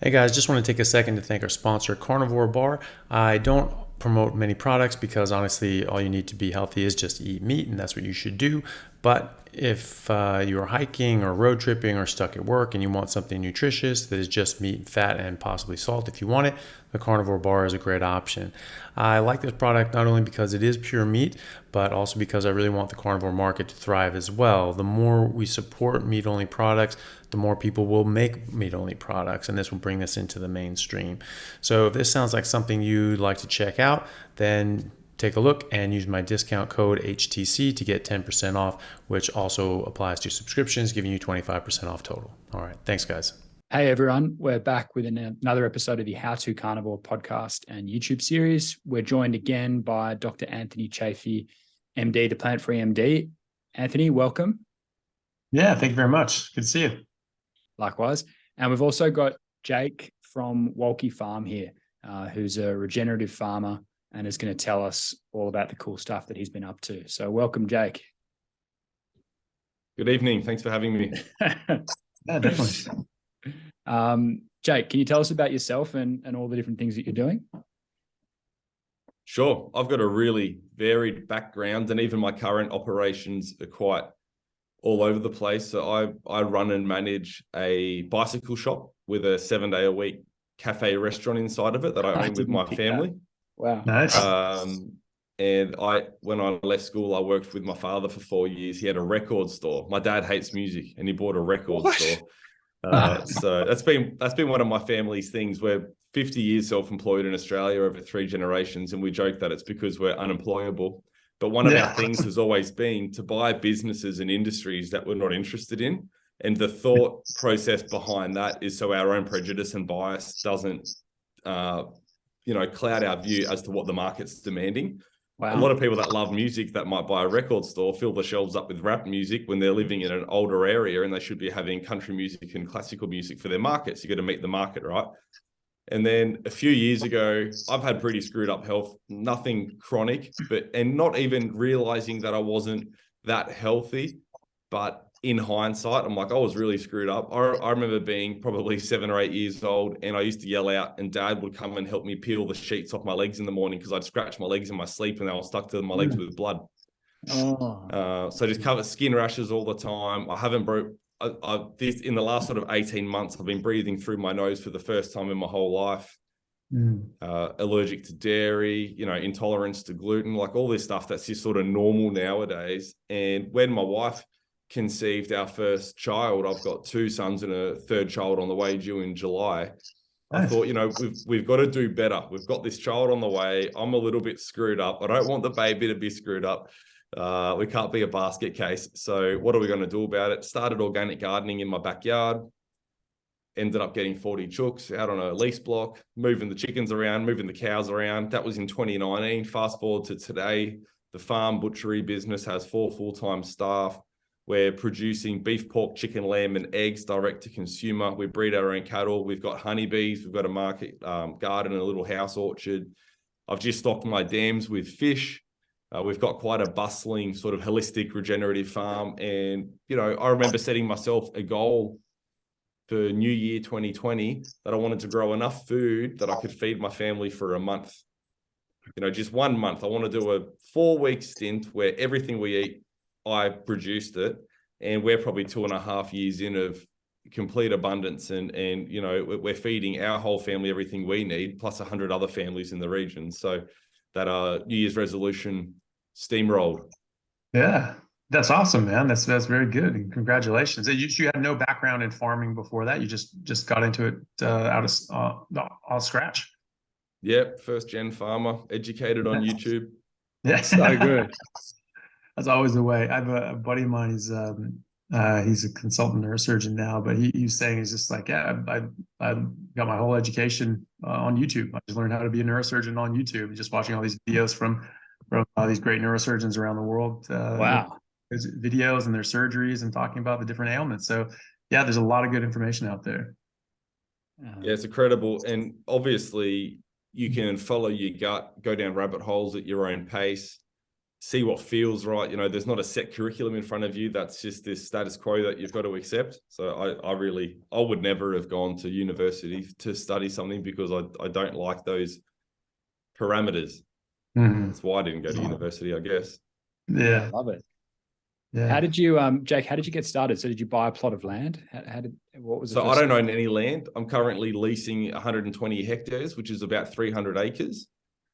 Hey guys, just want to take a second to thank our sponsor, Carnivore Bar. I don't promote many products because honestly, all you need to be healthy is just eat meat, and that's what you should do. But if you're hiking or road tripping or stuck at work and you want something nutritious that is just meat, fat, and possibly salt if you want it, the Carnivore Bar is a great option. I like this product not only because it is pure meat, but also because I really want the carnivore market to thrive as well. The more we support meat only products, the more people will make meat only products, and this will bring this into the mainstream. So if this sounds like something you'd like to check out, then take a look and use my discount code HTC to get 10% off, which also applies to subscriptions, giving you 25% off total. All right. Thanks, guys. Hey everyone, we're back with another episode of the How to Carnivore podcast and YouTube series. We're joined again by Dr. Anthony Chaffee, MD, the Plant Free MD. Anthony, welcome. Yeah, thank you very much. Good to see you. Likewise. And we've also got Jake from Wolki Farm here, who's a regenerative farmer and is going to tell us all about the cool stuff that he's been up to. So welcome, Jake. Good evening. Thanks for having me. Yeah, definitely. Jake, can you tell us about yourself and all the different things that you're doing? Sure. I've got a really varied background, and even my current operations are quite all over the place. So I run and manage a bicycle shop with a 7-day-a-week cafe restaurant inside of it that I own with my family. Wow. Nice. And when I left school, I worked with my father for 4 years. He had a record store. My dad hates music, and he bought a record store. So that's been one of my family's things. We're 50 years self-employed in Australia over 3 generations, and we joke that it's because we're unemployable. But one of our things has always been to buy businesses and industries that we're not interested in. And the thought process behind that is so our own prejudice and bias doesn't, cloud our view as to what the market's demanding. Wow. A lot of people that love music that might buy a record store fill the shelves up with rap music when they're living in an older area, and they should be having country music and classical music for their markets. You got to meet the market, right? And then a few years ago, I've had pretty screwed up health, nothing chronic, and not even realizing that I wasn't that healthy. But in hindsight, I'm like, I was really screwed up. I remember being probably 7 or 8 years old, and I used to yell out, and Dad would come and help me peel the sheets off my legs in the morning because I'd scratch my legs in my sleep and they were stuck to my legs with blood. So just cover skin rashes all the time. I haven't in the last sort of 18 months, I've been breathing through my nose for the first time in my whole life. Allergic to dairy, intolerance to gluten, like all this stuff that's just sort of normal nowadays. And when my wife conceived our first child, I've got 2 sons and a 3rd child on the way due in July. Nice. I thought, we've got to do better. We've got this child on the way. I'm a little bit screwed up. I don't want the baby to be screwed up. We can't be a basket case. So what are we going to do about it? Started organic gardening in my backyard. Ended up getting 40 chooks out on a lease block, moving the chickens around, moving the cows around. That was in 2019. Fast forward to today, the farm butchery business has 4 full-time staff. We're producing beef, pork, chicken, lamb, and eggs direct to consumer. We breed our own cattle. We've got honeybees. We've got a market garden and a little house orchard. I've just stocked my dams with fish. We've got quite a bustling sort of holistic regenerative farm. And, I remember setting myself a goal for New Year 2020 that I wanted to grow enough food that I could feed my family for a month. Just 1 month. I want to do a 4-week stint where everything we eat, I produced it, and we're probably 2.5 years in of complete abundance, and we're feeding our whole family everything we need, plus 100 other families in the region. So that New Year's resolution steamrolled. Yeah, that's awesome, man. That's very good, and congratulations. You had no background in farming before that. You just got into it out of all scratch. Yep, first gen farmer, educated on YouTube. Yeah, so good. That's always the way. I have a buddy of mine. He's a consultant neurosurgeon now, but he's saying he's just like, yeah, I got my whole education on YouTube. I just learned how to be a neurosurgeon on YouTube, just watching all these videos from these great neurosurgeons around the world. Wow. Videos and their surgeries and talking about the different ailments. So yeah, there's a lot of good information out there. Yeah, it's incredible. And obviously you can follow your gut, go down rabbit holes at your own pace, see what feels right. You know, there's not a set curriculum in front of you. That's just this status quo that you've got to accept. So I would never have gone to university to study something because I don't like those parameters. That's why I didn't go to university, I guess. Yeah. Love it. Yeah. How did you, Jake, how did you get started? So did you buy a plot of land? What was it? So I don't own any land. I'm currently leasing 120 hectares, which is about 300 acres.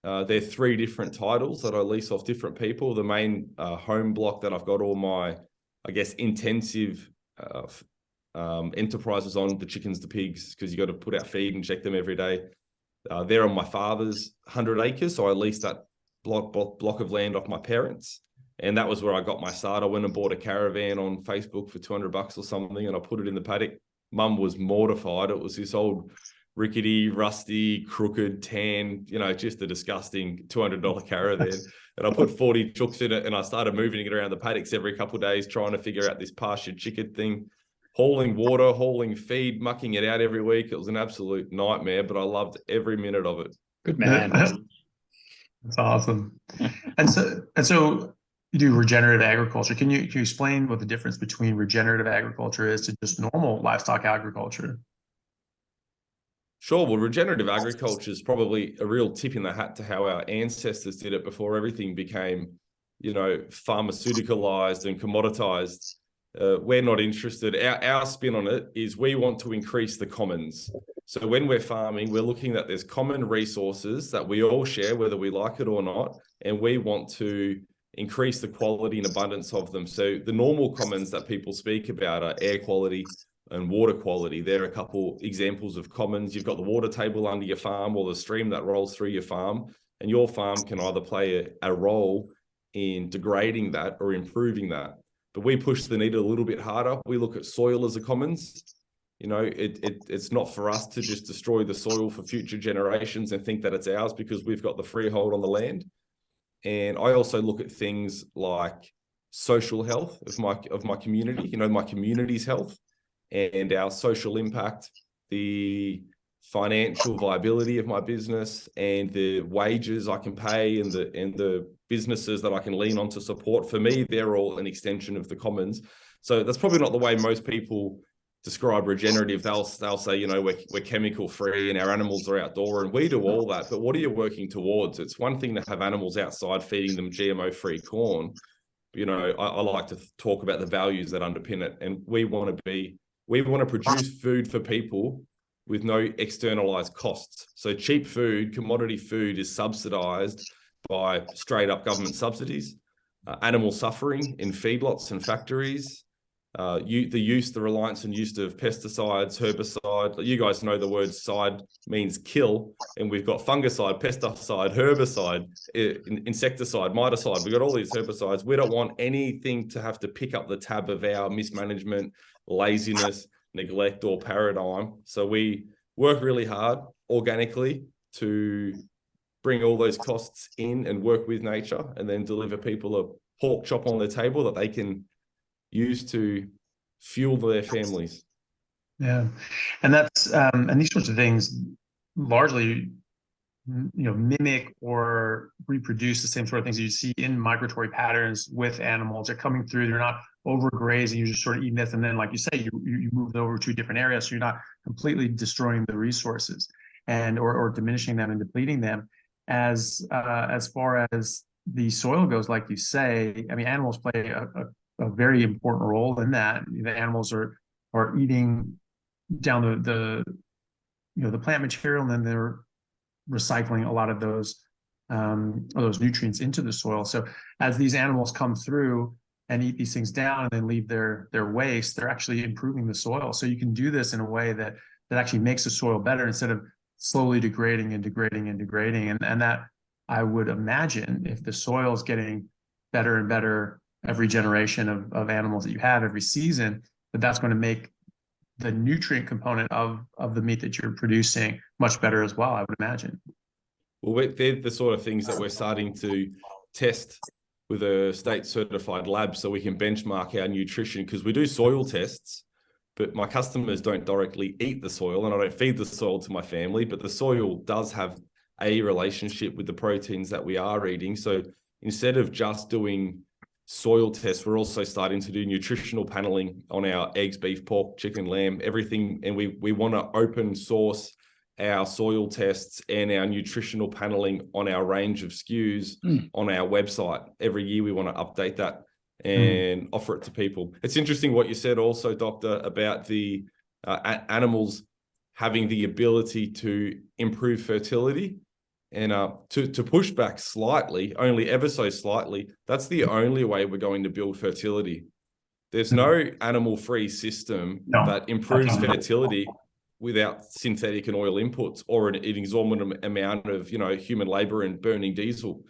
There are 3 different titles that I lease off different people. The main home block that I've got all my, I guess, intensive enterprises on, the chickens, the pigs, because you got to put out feed and check them every day. They're on my father's 100 acres. So I leased that block of land off my parents. And that was where I got my start. I went and bought a caravan on Facebook for $200 or something, and I put it in the paddock. Mum was mortified. It was this old rickety, rusty, crooked, tan, you know, just a disgusting $200 caravan. And I put 40 chooks in it, and I started moving it around the paddocks every couple of days, trying to figure out this pastured chicken thing, hauling water, hauling feed, mucking it out every week. It was an absolute nightmare, but I loved every minute of it. Good man. That's awesome. And so you do regenerative agriculture. Can you explain what the difference between regenerative agriculture is to just normal livestock agriculture? Sure. Well, regenerative agriculture is probably a real tip in the hat to how our ancestors did it before everything became, you know, pharmaceuticalized and commoditized. We're not interested. Our spin on it is we want to increase the commons. So when we're farming, we're looking at there's common resources that we all share, whether we like it or not, and we want to increase the quality and abundance of them. So the normal commons that people speak about are air quality and water quality. There are a couple examples of commons. You've got the water table under your farm or the stream that rolls through your farm, and your farm can either play a role in degrading that or improving that. But we push the needle a little bit harder. We look at soil as a commons. You know, it's not for us to just destroy the soil for future generations and think that it's ours because we've got the freehold on the land. And I also look at things like social health of my community, you know, my community's health and our social impact, the financial viability of my business and the wages I can pay and the businesses that I can lean on to support. For me, they're all an extension of the commons. So that's probably not the way most people describe regenerative. They'll say, you know, we're chemical free and our animals are outdoor, and we do all that. But what are you working towards? It's one thing to have animals outside feeding them GMO free corn. You know, I like to talk about the values that underpin it. And we want to produce food for people with no externalized costs. So cheap food, commodity food is subsidized by straight up government subsidies, animal suffering in feedlots and factories, the reliance and use of pesticides, herbicide. You guys know the word side means kill, and we've got fungicide, pesticide, herbicide, insecticide, miticide. We've got all these herbicides. We don't want anything to have to pick up the tab of our mismanagement, laziness, neglect, or paradigm. So we work really hard organically to bring all those costs in and work with nature, and then deliver people a pork chop on their table that they can use to fuel their families. Yeah. And that's and these sorts of things largely, you know, mimic or reproduce the same sort of things that you see in migratory patterns with animals. They're coming through, they're not overgrazing, you're just sort of eating this, and then like you say, you move over to different areas, so you're not completely destroying the resources and or diminishing them and depleting them. As far as the soil goes, like you say, I mean, animals play a very important role in that. The animals are eating down the plant material, and then they're recycling a lot of those nutrients into the soil. So as these animals come through and eat these things down and then leave their waste, they're actually improving the soil. So you can do this in a way that actually makes the soil better instead of slowly degrading and degrading and degrading. And that, I would imagine, if the soil is getting better and better every generation of animals that you have every season, that's going to make the nutrient component of the meat that you're producing much better as well, I would imagine. Well, they're the sort of things that we're starting to test with a state certified lab so we can benchmark our nutrition, because we do soil tests, but my customers don't directly eat the soil and I don't feed the soil to my family, but the soil does have a relationship with the proteins that we are eating. So instead of just doing soil tests, we're also starting to do nutritional paneling on our eggs, beef, pork, chicken, lamb, everything. And we want to open source our soil tests and our nutritional paneling on our range of SKUs on our website. Every year we want to update that and offer it to people. It's interesting what you said also, Doctor, about the animals having the ability to improve fertility. And to push back slightly, only ever so slightly, that's the only way we're going to build fertility. There's no animal-free system that improves fertility without synthetic and oil inputs or an exorbitant amount of, human labor and burning diesel.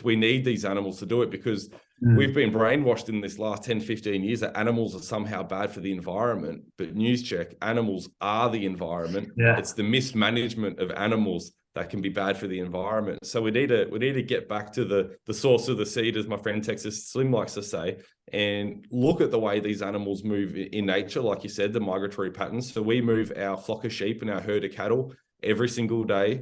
We need these animals to do it because we've been brainwashed in this last 10, 15 years that animals are somehow bad for the environment. But news check, animals are the environment. Yeah. It's the mismanagement of animals that can be bad for the environment. So we need to get back to the source of the seed, as my friend Texas Slim likes to say, and look at the way these animals move in nature, like you said, the migratory patterns. So we move our flock of sheep and our herd of cattle every single day,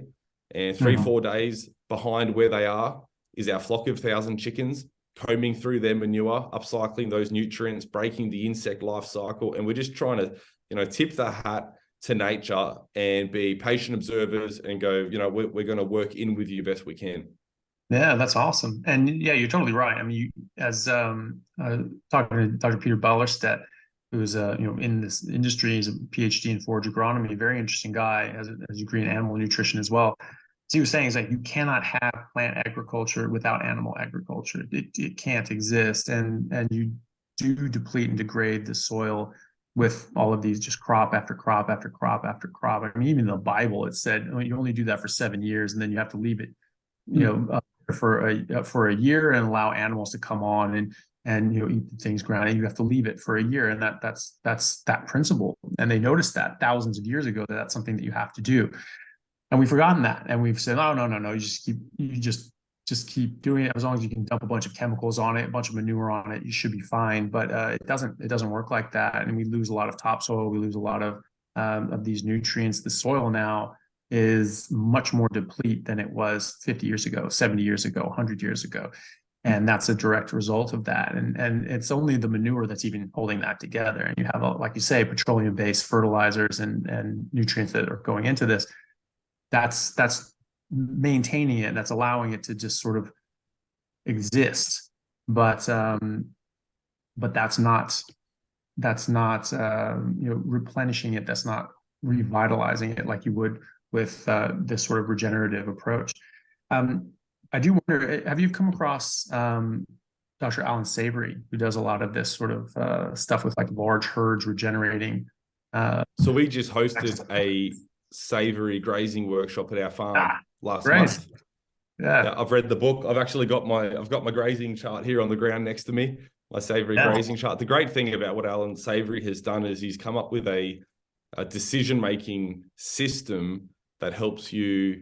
and 3-4 days behind where they are is our flock of 1,000 chickens, combing through their manure, upcycling those nutrients, breaking the insect life cycle. And we're just trying to, tip the hat to nature and be patient observers and go, we're going to work in with you best we can. Yeah, that's awesome. And yeah, you're totally right. I mean, as talking to Dr. Peter Ballerstedt, who's in this industry, he's a PhD in forage agronomy, very interesting guy, has a degree in animal nutrition as well. So he was saying is that you cannot have plant agriculture without animal agriculture. It can't exist, and you do deplete and degrade the soil with all of these just crop after crop after crop after crop. I mean, even in the Bible, it said you only do that for 7 years, and then you have to leave it, for a year and allow animals to come on and eat the things ground, and you have to leave it for a year, and that's that principle. And they noticed that thousands of years ago that that's something that you have to do, and we've forgotten that, and we've said, oh no, you just keep doing it. As long as you can dump a bunch of chemicals on it, a bunch of manure on it, you should be fine. But it doesn't work like that, and we lose a lot of topsoil. We lose a lot of these nutrients. The soil now is much more deplete than it was 50 years ago, 70 years ago, 100 years ago, and that's a direct result of that. And it's only the manure that's even holding that together. And you have, like you say, petroleum-based fertilizers and nutrients that are going into this. That's maintaining it, that's allowing it to just sort of exist, but that's not replenishing it, that's not revitalizing it like you would with this sort of regenerative approach. I do wonder, have you come across Dr. Allan Savoury, who does a lot of this sort of stuff with like large herds regenerating? So we just hosted a Savoury grazing workshop at our farm last month. Yeah, I've read the book. I've actually got my grazing chart here on the ground next to me, my Savoury grazing chart. The great thing about what Allan Savoury has done is he's come up with a decision-making system that helps you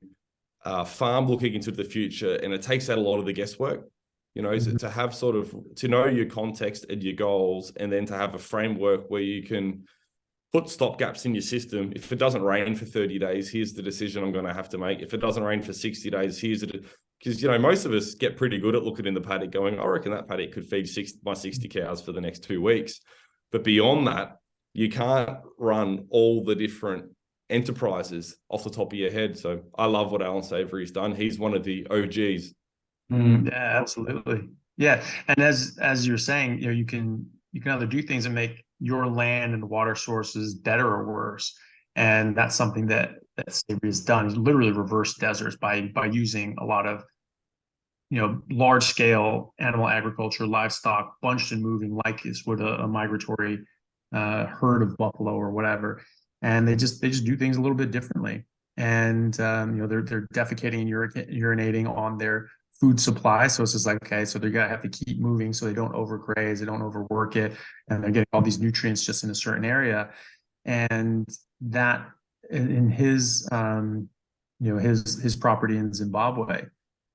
farm looking into the future, and it takes out a lot of the guesswork. To have to know your context and your goals, and then to have a framework where you can put stop gaps in your system. If it doesn't rain for 30 days, here's the decision I'm going to have to make. If it doesn't rain for 60 days, because most of us get pretty good at looking in the paddock going, I reckon that paddock could feed my 60 cows for the next 2 weeks. But beyond that, you can't run all the different enterprises off the top of your head. So I love what Allan Savoury's done. He's one of the OGs. Yeah, absolutely. Yeah. And as you're saying, you can either do things and make your land and water sources better or worse. And that's something that Savoury has done. He's literally reversed deserts by using a lot of, large scale animal agriculture, livestock, bunched and moving like this would a migratory herd of buffalo or whatever. And they just do things a little bit differently. And, they're defecating and urinating on their food supply. So it's just like, okay, so they're going to have to keep moving so they don't overgraze, they don't overwork it, and they're getting all these nutrients just in a certain area. And that in his his property in Zimbabwe,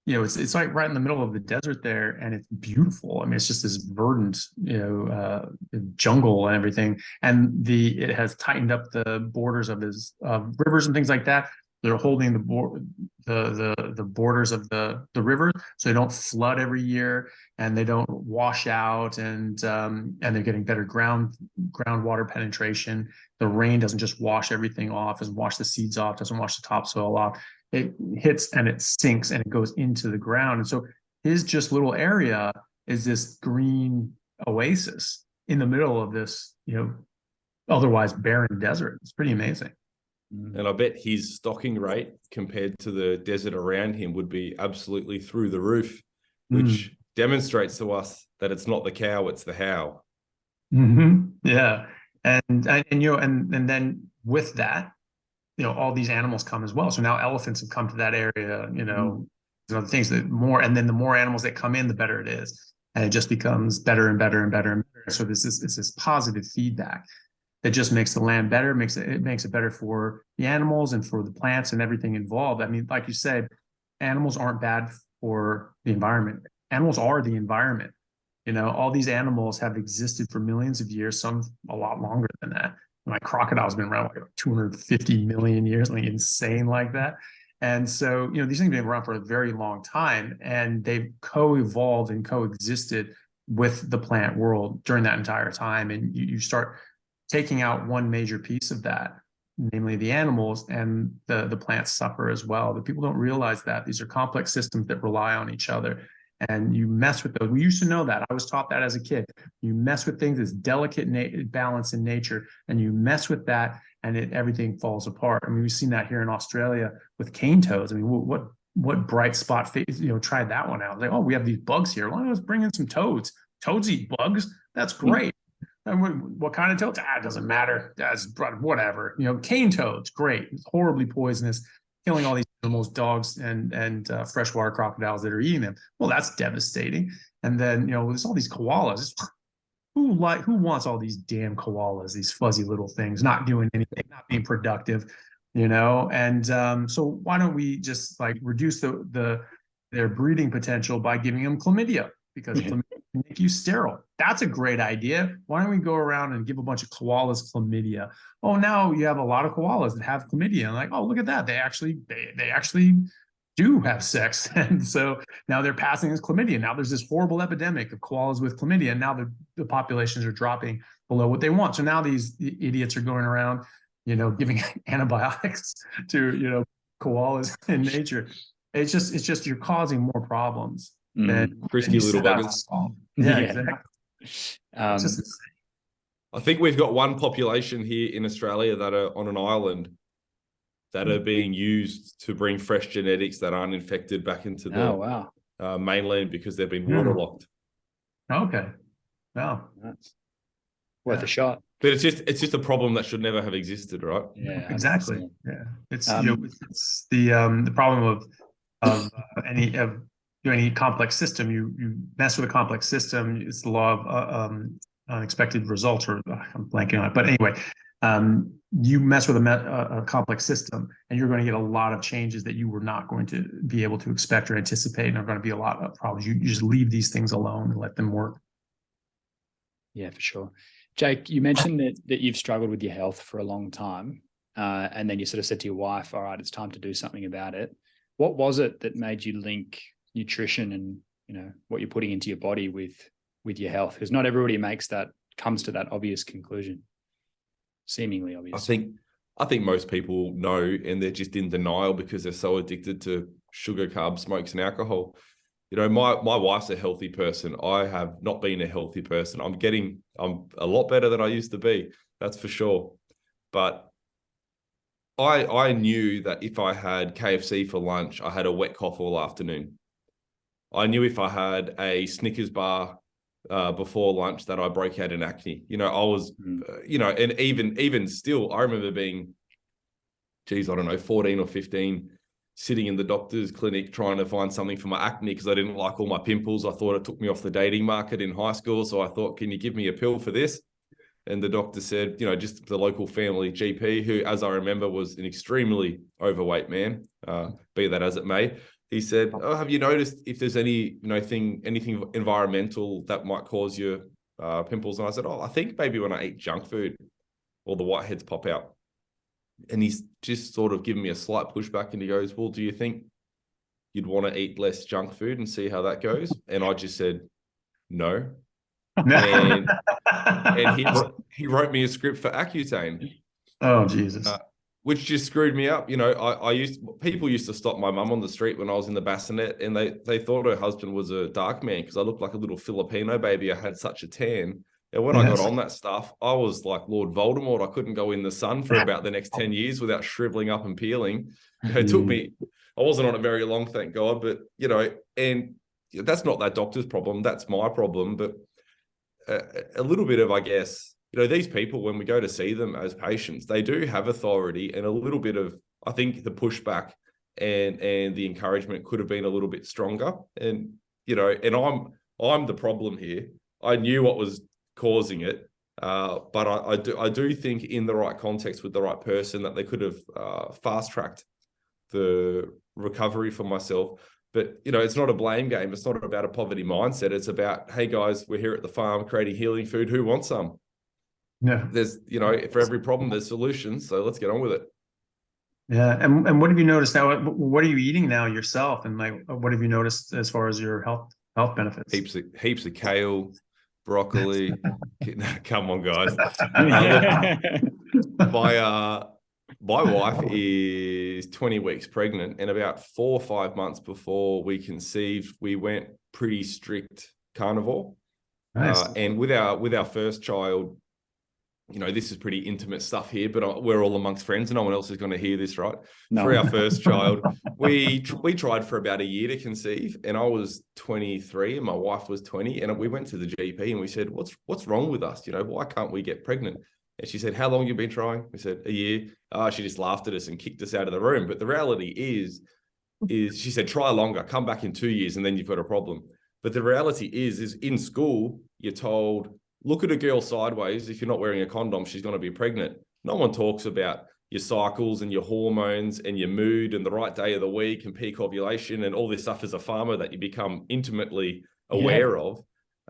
it's like right in the middle of the desert there, and it's beautiful. I mean, it's just this verdant jungle and everything, and it has tightened up the borders of his rivers and things like that. they're holding the borders of the river, so they don't flood every year and they don't wash out, and they're getting better groundwater penetration. The rain doesn't just wash everything off, doesn't wash the seeds off, doesn't wash the topsoil off. It hits and it sinks and it goes into the ground. And so his just little area is this green oasis in the middle of this, otherwise barren desert. It's pretty amazing. And I bet his stocking rate compared to the desert around him would be absolutely through the roof, which demonstrates to us that it's not the cow, it's the how. Yeah. And then with that, all these animals come as well. So now elephants have come to that area, other things that and then the more animals that come in, the better it is. And it just becomes better and better and better and better. So it's this positive feedback that just makes the land better, makes it better for the animals and for the plants and everything involved. I mean, like you said, animals aren't bad for the environment. Animals are the environment. All these animals have existed for millions of years, some a lot longer than that. Like crocodile's been around like 250 million years, something insane like that. And so, these things have been around for a very long time, and they've co-evolved and coexisted with the plant world during that entire time. And you start taking out one major piece of that, namely the animals, and the plants suffer as well. But people don't realize that these are complex systems that rely on each other. And you mess with those. We used to know that. I was taught that as a kid. You mess with things, it's delicate balance in nature, and you mess with that, and everything falls apart. I mean, we've seen that here in Australia with cane toads. I mean, what bright spot tried that one out? Like, oh, we have these bugs here. Well, let's bring in some toads. Toads eat bugs. That's great. And what kind of toads? It doesn't matter. That's whatever. Cane toads, great. It's horribly poisonous, killing all these animals, dogs, and freshwater crocodiles that are eating them. Well, that's devastating. And then there's all these koalas. Who wants all these damn koalas? These fuzzy little things, not doing anything, not being productive, And so why don't we just reduce their breeding potential by giving them chlamydia? Because chlamydia can make you sterile. That's a great idea. Why don't we go around and give a bunch of koalas chlamydia? Oh, now you have a lot of koalas that have chlamydia. And like, oh, look at that. They actually do have sex. And so now they're passing as chlamydia. Now there's this horrible epidemic of koalas with chlamydia. And now the populations are dropping below what they want. So now these idiots are going around, giving antibiotics to, koalas in nature. It's just you're causing more problems. Frisky little buggers. Yeah, exactly. I think we've got one population here in Australia that are on an island that are being used to bring fresh genetics that aren't infected back into the mainland because they've been waterlocked. Okay. Wow. That's worth a shot. But it's just a problem that should never have existed, right? Yeah, exactly. Yeah, it's it's the problem of any complex system. You mess with a complex system, it's the law of unexpected results, or I'm blanking on it. But anyway, you mess with a complex system, and you're going to get a lot of changes that you were not going to be able to expect or anticipate, and there are going to be a lot of problems. You just leave these things alone and let them work. Yeah, for sure. Jake, you mentioned that you've struggled with your health for a long time, and then you sort of said to your wife, all right, it's time to do something about it. What was it that made you link nutrition and what you're putting into your body with your health? Because not everybody comes to that obvious conclusion, seemingly obvious. I think most people know, and they're just in denial because they're so addicted to sugar, carbs, smokes, and alcohol. My wife's a healthy person. I have not been a healthy person. I'm a lot better than I used to be. That's for sure. But I knew that if I had KFC for lunch, I had a wet cough all afternoon. I knew if I had a Snickers bar before lunch that I broke out in acne. I was, and even still, I remember being, 14 or 15, sitting in the doctor's clinic trying to find something for my acne because I didn't like all my pimples. I thought it took me off the dating market in high school. So I thought, can you give me a pill for this? And the doctor said, just the local family GP, who, as I remember, was an extremely overweight man, be that as it may. He said, oh, have you noticed if there's anything environmental that might cause your pimples? And I said, I think maybe when I eat junk food, all the whiteheads pop out. And he's just sort of given me a slight pushback, and he goes, well, do you think you'd want to eat less junk food and see how that goes? And I just said, no. And he wrote me a script for Accutane. Oh, Jesus. Which just screwed me up. You know, people used to stop my mum on the street when I was in the bassinet, and they thought her husband was a dark man because I looked like a little Filipino baby. I had such a tan. And when I got on that stuff, I was like Lord Voldemort. I couldn't go in the sun for about the next 10 years without shriveling up and peeling. It took me, I wasn't on it very long, thank God, but, you know, and that's not that doctor's problem. That's my problem. But a little bit of, I guess, you know, these people, when we go to see them as patients, they do have authority, and a little bit of, I think the pushback and the encouragement could have been a little bit stronger. And, you know, and I'm the problem here. I knew what was causing it, but I do think in the right context with the right person that they could have fast-tracked the recovery for myself. But, you know, it's not a blame game. It's not about a poverty mindset. It's about, hey, guys, we're here at the farm creating healing food. Who wants some? Yeah. There's, you know, for every problem, there's solutions. So let's get on with it. Yeah. And what have you noticed now? What are you eating now yourself? And like, what have you noticed as far as your health benefits? Heaps of kale, broccoli. Come on, guys. My wife is 20 weeks pregnant, and about 4 or 5 months before we conceived, we went pretty strict carnivore. Nice. And with our first child, you know, this is pretty intimate stuff here, but we're all amongst friends and no one else is going to hear this, right? No. For our first child, we tried for about a year to conceive, and I was 23 and my wife was 20, and we went to the GP and we said, what's wrong with us? You know, why can't we get pregnant? And she said, how long have you been trying? We said, a year. She just laughed at us and kicked us out of the room. But the reality is she said, try longer, come back in 2 years and then you've got a problem. But the reality is in school, you're told, look at a girl sideways. If you're not wearing a condom, she's going to be pregnant. No one talks about your cycles and your hormones and your mood and the right day of the week and peak ovulation and all this stuff as a farmer that you become intimately aware of.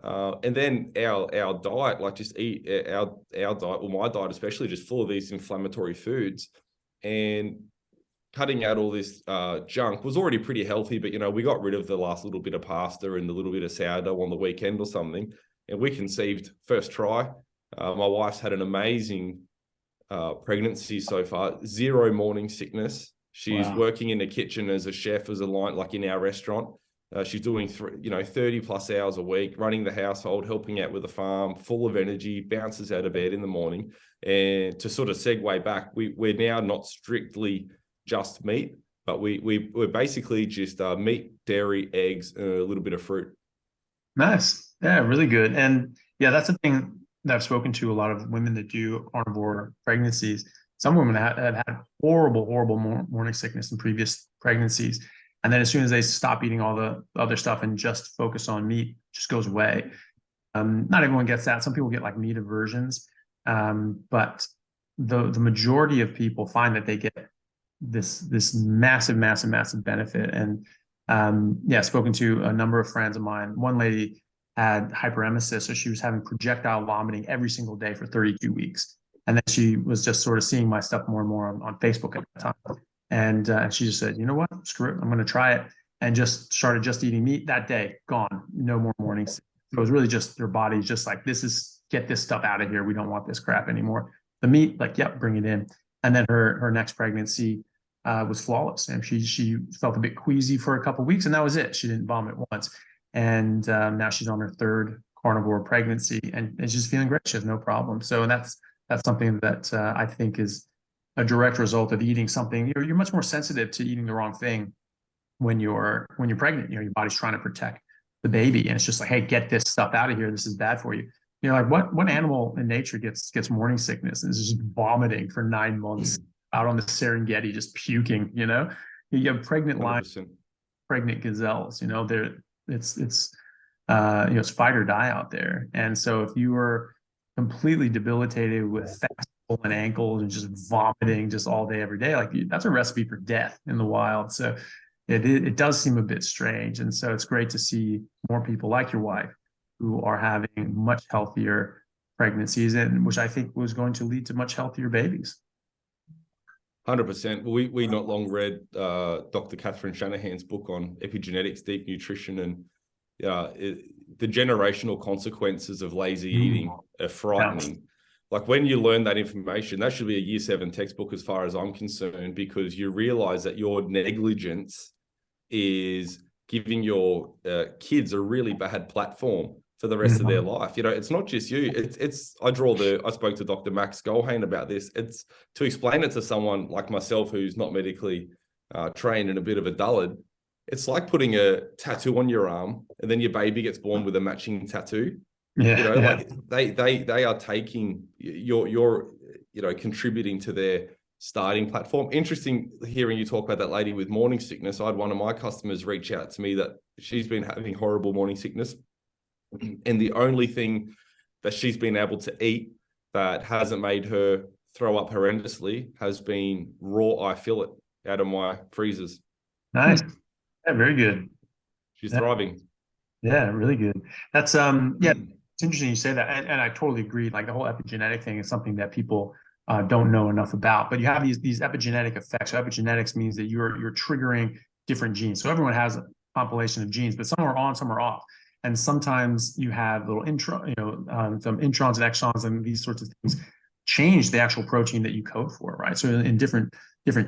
And then our diet, like just eat our diet, well, my diet especially, just full of these inflammatory foods, and cutting out all this junk was already pretty healthy. But, you know, we got rid of the last little bit of pasta and the little bit of sourdough on the weekend or something. And we conceived first try. My wife's had an amazing pregnancy so far. 0 morning sickness. She's working in the kitchen as a chef, as a line, like in our restaurant. She's doing 30 plus hours a week, running the household, helping out with the farm, full of energy, bounces out of bed in the morning. And to sort of segue back, we're now not strictly just meat, but we're basically just meat, dairy, eggs, and a little bit of fruit. Nice. Yeah, really good. And yeah, that's the thing that I've spoken to a lot of women that do carnivore pregnancies. Some women have had horrible morning sickness in previous pregnancies. And then as soon as they stop eating all the other stuff and just focus on meat, it just goes away. Not everyone gets that. Some people get like meat aversions. But the majority of people find that they get this massive benefit. And spoken to a number of friends of mine. One lady had hyperemesis, so she was having projectile vomiting every single day for 32 weeks. And then she was just sort of seeing my stuff more and more on Facebook at that time. And she just said, you know what, screw it, I'm going to try it. And just started just eating meat that day, gone, no more mornings. So it was really just her body's just like, get this stuff out of here. We don't want this crap anymore. The meat, like, yep, bring it in. And then her next pregnancy was flawless. And she felt a bit queasy for a couple of weeks, and that was it. She didn't vomit once. And now she's on her 3rd carnivore pregnancy, and she's feeling great. She has no problem. So that's something that I think is a direct result of eating something. You're much more sensitive to eating the wrong thing when you're pregnant. You know, your body's trying to protect the baby, and it's just like, hey, get this stuff out of here. This is bad for you. You know, like what animal in nature gets morning sickness and is just vomiting for 9 months out on the Serengeti, just puking? You know, you have pregnant lions, pregnant gazelles. You know, it's fight or die out there. And so if you were completely debilitated with fast swollen ankles and just vomiting just all day, every day, like that's a recipe for death in the wild. So it does seem a bit strange. And so it's great to see more people like your wife who are having much healthier pregnancies, and which I think was going to lead to much healthier babies. 100%. We not long read Dr. Catherine Shanahan's book on epigenetics, deep nutrition, and the generational consequences of lazy eating are frightening. Like when you learn that information, that should be a year 7 textbook as far as I'm concerned, because you realize that your negligence is giving your kids a really bad platform for the rest of their life. You know, it's not just you. I spoke to Dr. Max Goldhain about this. It's to explain it to someone like myself who's not medically trained and a bit of a dullard. It's like putting a tattoo on your arm and then your baby gets born with a matching tattoo. Yeah, you know, like they are taking your contributing to their starting platform. Interesting hearing you talk about that lady with morning sickness. I had one of my customers reach out to me that she's been having horrible morning sickness, and the only thing that she's been able to eat that hasn't made her throw up horrendously has been raw eye fillet out of my freezers. Nice. Yeah, very good. She's thriving. Yeah, really good. That's it's interesting you say that, and I totally agree. Like the whole epigenetic thing is something that people don't know enough about. But you have these epigenetic effects. So epigenetics means that you're triggering different genes. So everyone has a compilation of genes, but some are on, some are off. And sometimes you have little some introns and exons and these sorts of things change the actual protein that you code for, right? So in different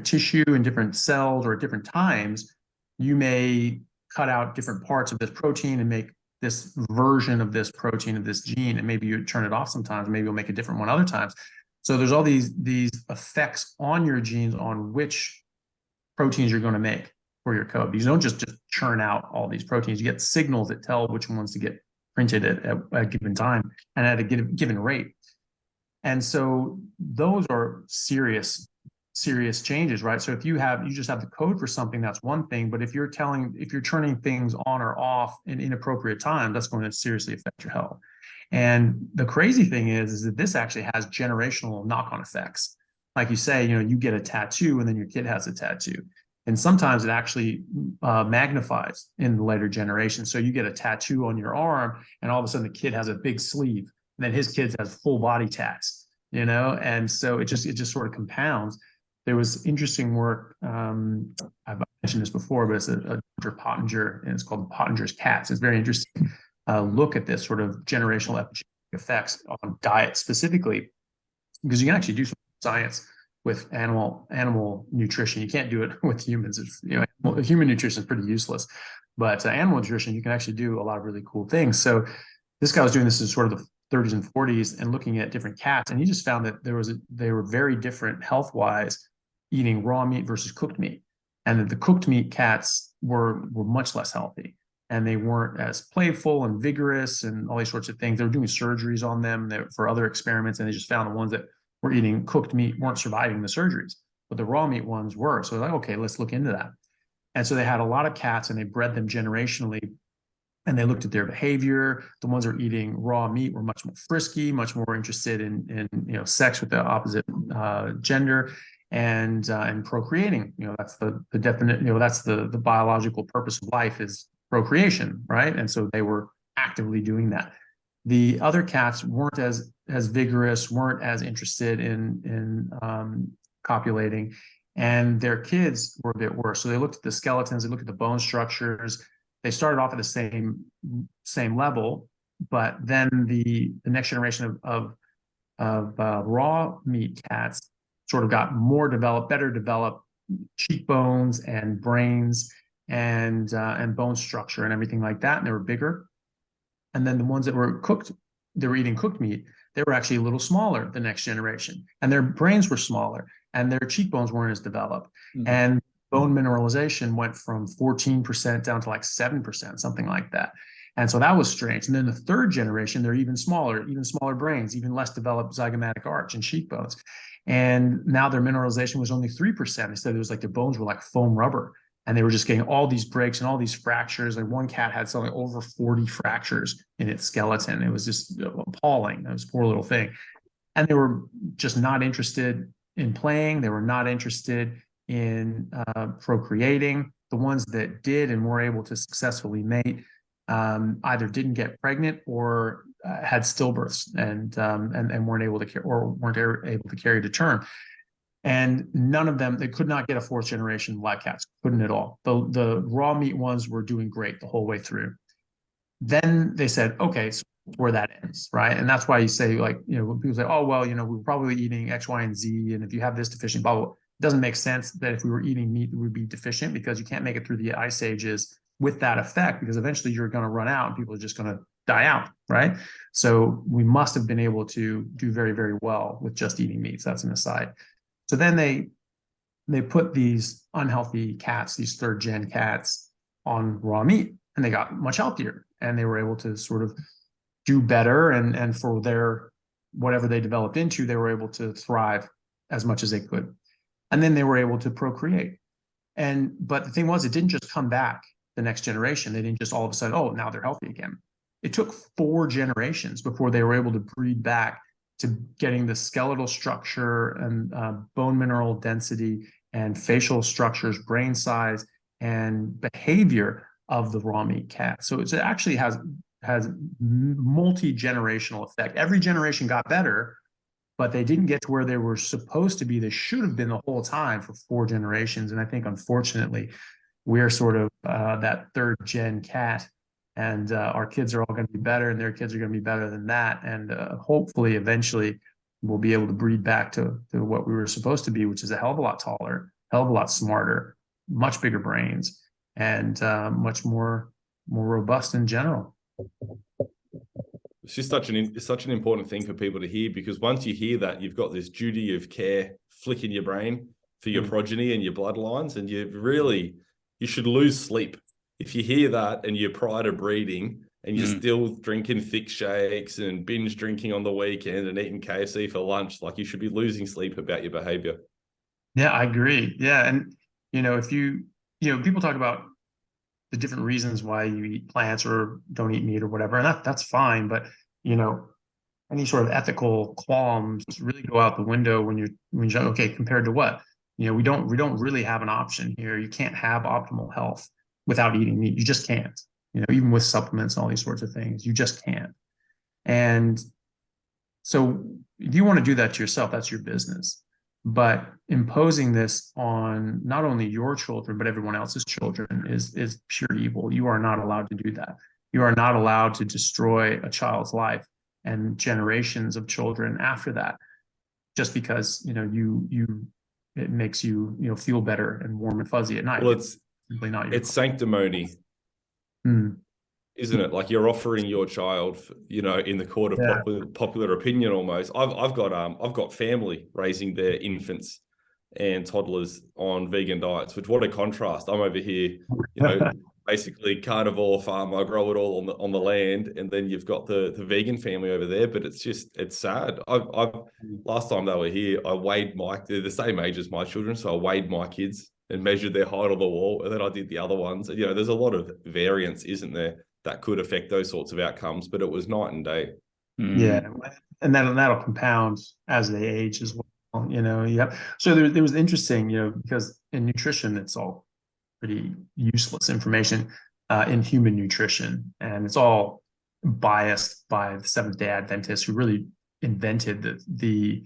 tissue and different cells or at different times, you may cut out different parts of this protein and make this version of this protein of this gene, and maybe you turn it off sometimes, maybe you'll make a different one other times. So there's all these effects on your genes on which proteins you're going to make for your code. You don't just churn out all these proteins. You get signals that tell which ones to get printed at a given time and at a given rate. And so those are serious changes, right? So if you just have the code for something, that's one thing. But if you're turning things on or off in inappropriate time, that's going to seriously affect your health. And the crazy thing is that this actually has generational knock-on effects. Like you say, you get a tattoo and then your kid has a tattoo. And sometimes it actually magnifies in the later generation. So you get a tattoo on your arm and all of a sudden the kid has a big sleeve and then his kid has full body tats, and so it just sort of compounds. There was interesting work, I've mentioned this before, but it's a Dr. Pottinger, and it's called Pottinger's Cats. It's very interesting look at this sort of generational epigenetic effects on diet specifically, because you can actually do some science with animal nutrition. You can't do it with humans. Human nutrition is pretty useless, but animal nutrition, you can actually do a lot of really cool things. So this guy was doing this in sort of the 30s and 40s and looking at different cats, and he just found that they were very different health-wise, eating raw meat versus cooked meat, and that the cooked meat cats were much less healthy, and they weren't as playful and vigorous and all these sorts of things. They were doing surgeries on them for other experiments, and they just found the ones that were eating cooked meat weren't surviving the surgeries, but the raw meat ones were. So they're like, okay, let's look into that. And so they had a lot of cats and they bred them generationally, and they looked at their behavior. The ones that were eating raw meat were much more frisky, much more interested in sex with the opposite gender, and procreating. That's the definite. That's the biological purpose of life is procreation, right? And so they were actively doing that. The other cats weren't as vigorous, weren't as interested in copulating, and their kids were a bit worse. So they looked at the skeletons, they looked at the bone structures. They started off at the same level, but then the next generation of raw meat cats sort of got more developed, better developed cheekbones and brains and bone structure and everything like that, and they were bigger. And then the ones that were cooked, they were eating cooked meat, they were actually a little smaller, the next generation, and their brains were smaller and their cheekbones weren't as developed. Mm-hmm. And bone mineralization went from 14% down to like 7%, something like that. And so that was strange. And then the third generation, they're even smaller brains, even less developed zygomatic arch and cheekbones. And now their mineralization was only 3%. Instead, it was like their bones were like foam rubber. And they were just getting all these breaks and all these fractures. Like one cat had something over 40 fractures in its skeleton. It was just appalling. That was a poor little thing. And they were just not interested in playing. They were not interested in procreating. The ones that did and were able to successfully mate either didn't get pregnant or had stillbirths and weren't able to carry to term. And none of them, they could not get a fourth generation live cats, couldn't at all. The raw meat ones were doing great the whole way through. Then they said, okay, so where that ends, right? And that's why you say, like, when people say, oh, well, we're probably eating X, Y, and Z. And if you have this deficient, blah, blah, it doesn't make sense that if we were eating meat, we would be deficient, because you can't make it through the ice ages with that effect, because eventually you're going to run out and people are just going to die out, right? So we must have been able to do very, very well with just eating meats. That's an aside. So then they put these unhealthy cats, these third gen cats, on raw meat, and they got much healthier, and they were able to sort of do better, and for their whatever they developed into, they were able to thrive as much as they could. And then they were able to procreate. But the thing was, it didn't just come back the next generation. They didn't just all of a sudden, oh, now they're healthy again. It took 4 generations before they were able to breed back to getting the skeletal structure and bone mineral density and facial structures, brain size, and behavior of the raw meat cat. So it actually has multi-generational effect. Every generation got better, but they didn't get to where they were supposed to be. They should have been the whole time for 4 generations. And I think, unfortunately, we're sort of that third gen cat, and our kids are all going to be better, and their kids are going to be better than that. And hopefully, eventually, we'll be able to breed back to what we were supposed to be, which is a hell of a lot taller, hell of a lot smarter, much bigger brains, and much more robust in general. It's just such an important thing for people to hear, because once you hear that, you've got this duty of care flick in your brain for your progeny and your bloodlines, and you should lose sleep if you hear that and you're prior to breeding and you're still drinking thick shakes and binge drinking on the weekend and eating KFC for lunch. Like, you should be losing sleep about your behavior. Yeah, I agree. Yeah. And, if people talk about the different reasons why you eat plants or don't eat meat or whatever, and that's fine. But, any sort of ethical qualms really go out the window when you're okay, compared to what? We don't really have an option here. You can't have optimal health without eating meat. You just can't. Even with supplements and all these sorts of things, you just can't. And so if you want to do that to yourself, that's your business. But imposing this on not only your children, but everyone else's children is pure evil. You are not allowed to do that. You are not allowed to destroy a child's life and generations of children after that, just because it makes you feel better and warm and fuzzy at night. Well, it's simply not your. It's sanctimony, isn't it? Like, you're offering your child, in the court of popular opinion almost. I've got family raising their infants and toddlers on vegan diets, which, what a contrast. I'm over here, basically carnivore farm. I grow it all on the land, and then you've got the vegan family over there. But it's sad. I've last time they were here, I weighed they're the same age as my children, so I weighed my kids and measured their height on the wall, and then I did the other ones. And, there's a lot of variance, isn't there, that could affect those sorts of outcomes, but it was night and day. Yeah, and that'll compound as they age as well. So there was interesting, because in nutrition, it's all pretty useless information in human nutrition, and it's all biased by the Seventh-day Adventists, who really invented the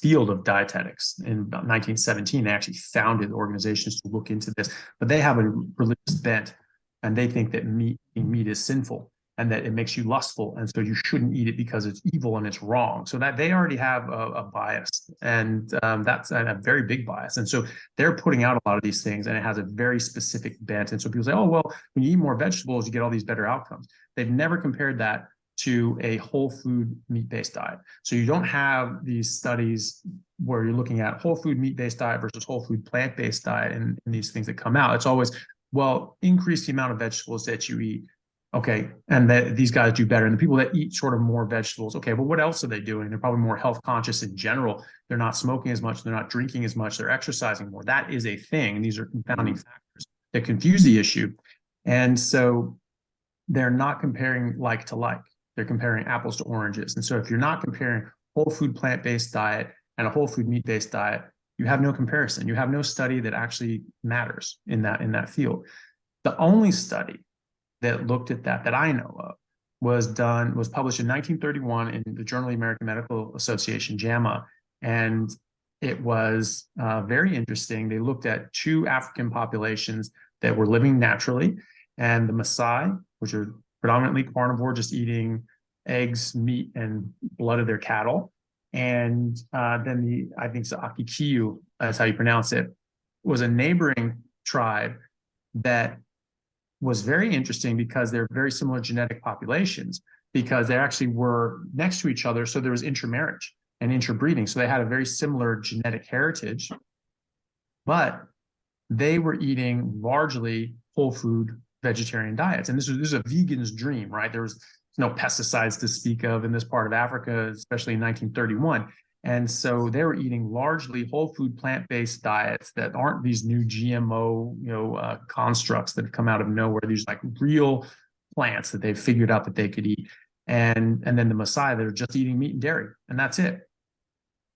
field of dietetics in about 1917. They actually founded organizations to look into this, but they have a religious bent, and they think that meat is sinful and that it makes you lustful, and so you shouldn't eat it because it's evil and it's wrong. So that they already have a bias, and that's a very big bias. And so they're putting out a lot of these things, and it has a very specific bent. And so people say, oh, well, when you eat more vegetables, you get all these better outcomes. They've never compared that to a whole food meat-based diet. So you don't have these studies where you're looking at whole food meat-based diet versus whole food plant-based diet and these things that come out. It's always, well, increase the amount of vegetables that you eat. Okay, and these guys do better. And the people that eat sort of more vegetables, okay, but what else are they doing? They're probably more health conscious in general. They're not smoking as much. They're not drinking as much. They're exercising more. That is a thing. And these are confounding factors that confuse the issue. And so they're not comparing like to like. They're comparing apples to oranges. And so if you're not comparing whole food plant-based diet and a whole food meat-based diet, you have no comparison. You have no study that actually matters in that field. The only study that looked at that I know of was published in 1931 in the Journal of the American Medical Association, JAMA, and it was very interesting. They looked at 2 African populations that were living naturally, and the Maasai, which are predominantly carnivore, just eating eggs, meat, and blood of their cattle. And then I think it's the Akikiu, that's how you pronounce it, was a neighboring tribe that was very interesting because they're very similar genetic populations, because they actually were next to each other. So there was intermarriage and interbreeding. So they had a very similar genetic heritage, but they were eating largely whole food vegetarian diets. And this is a vegan's dream, right? There was no pesticides to speak of in this part of Africa, especially in 1931. And so they were eating largely whole food plant-based diets that aren't these new GMO, constructs that have come out of nowhere. These like real plants that they've figured out that they could eat. And then the Maasai, they're just eating meat and dairy, and that's it.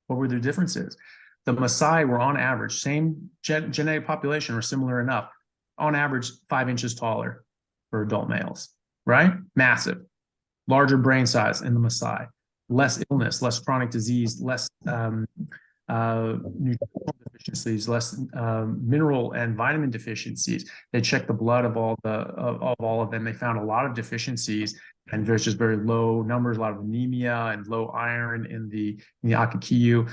What were their differences? The Maasai were on average, same genetic population or similar enough, on average 5 inches taller for adult males, right? Massive. Larger brain size in the Maasai, less illness, less chronic disease, less nutritional deficiencies, less mineral and vitamin deficiencies. They checked the blood of all of them. They found a lot of deficiencies, and there's just very low numbers, a lot of anemia and low iron in the Akikiu.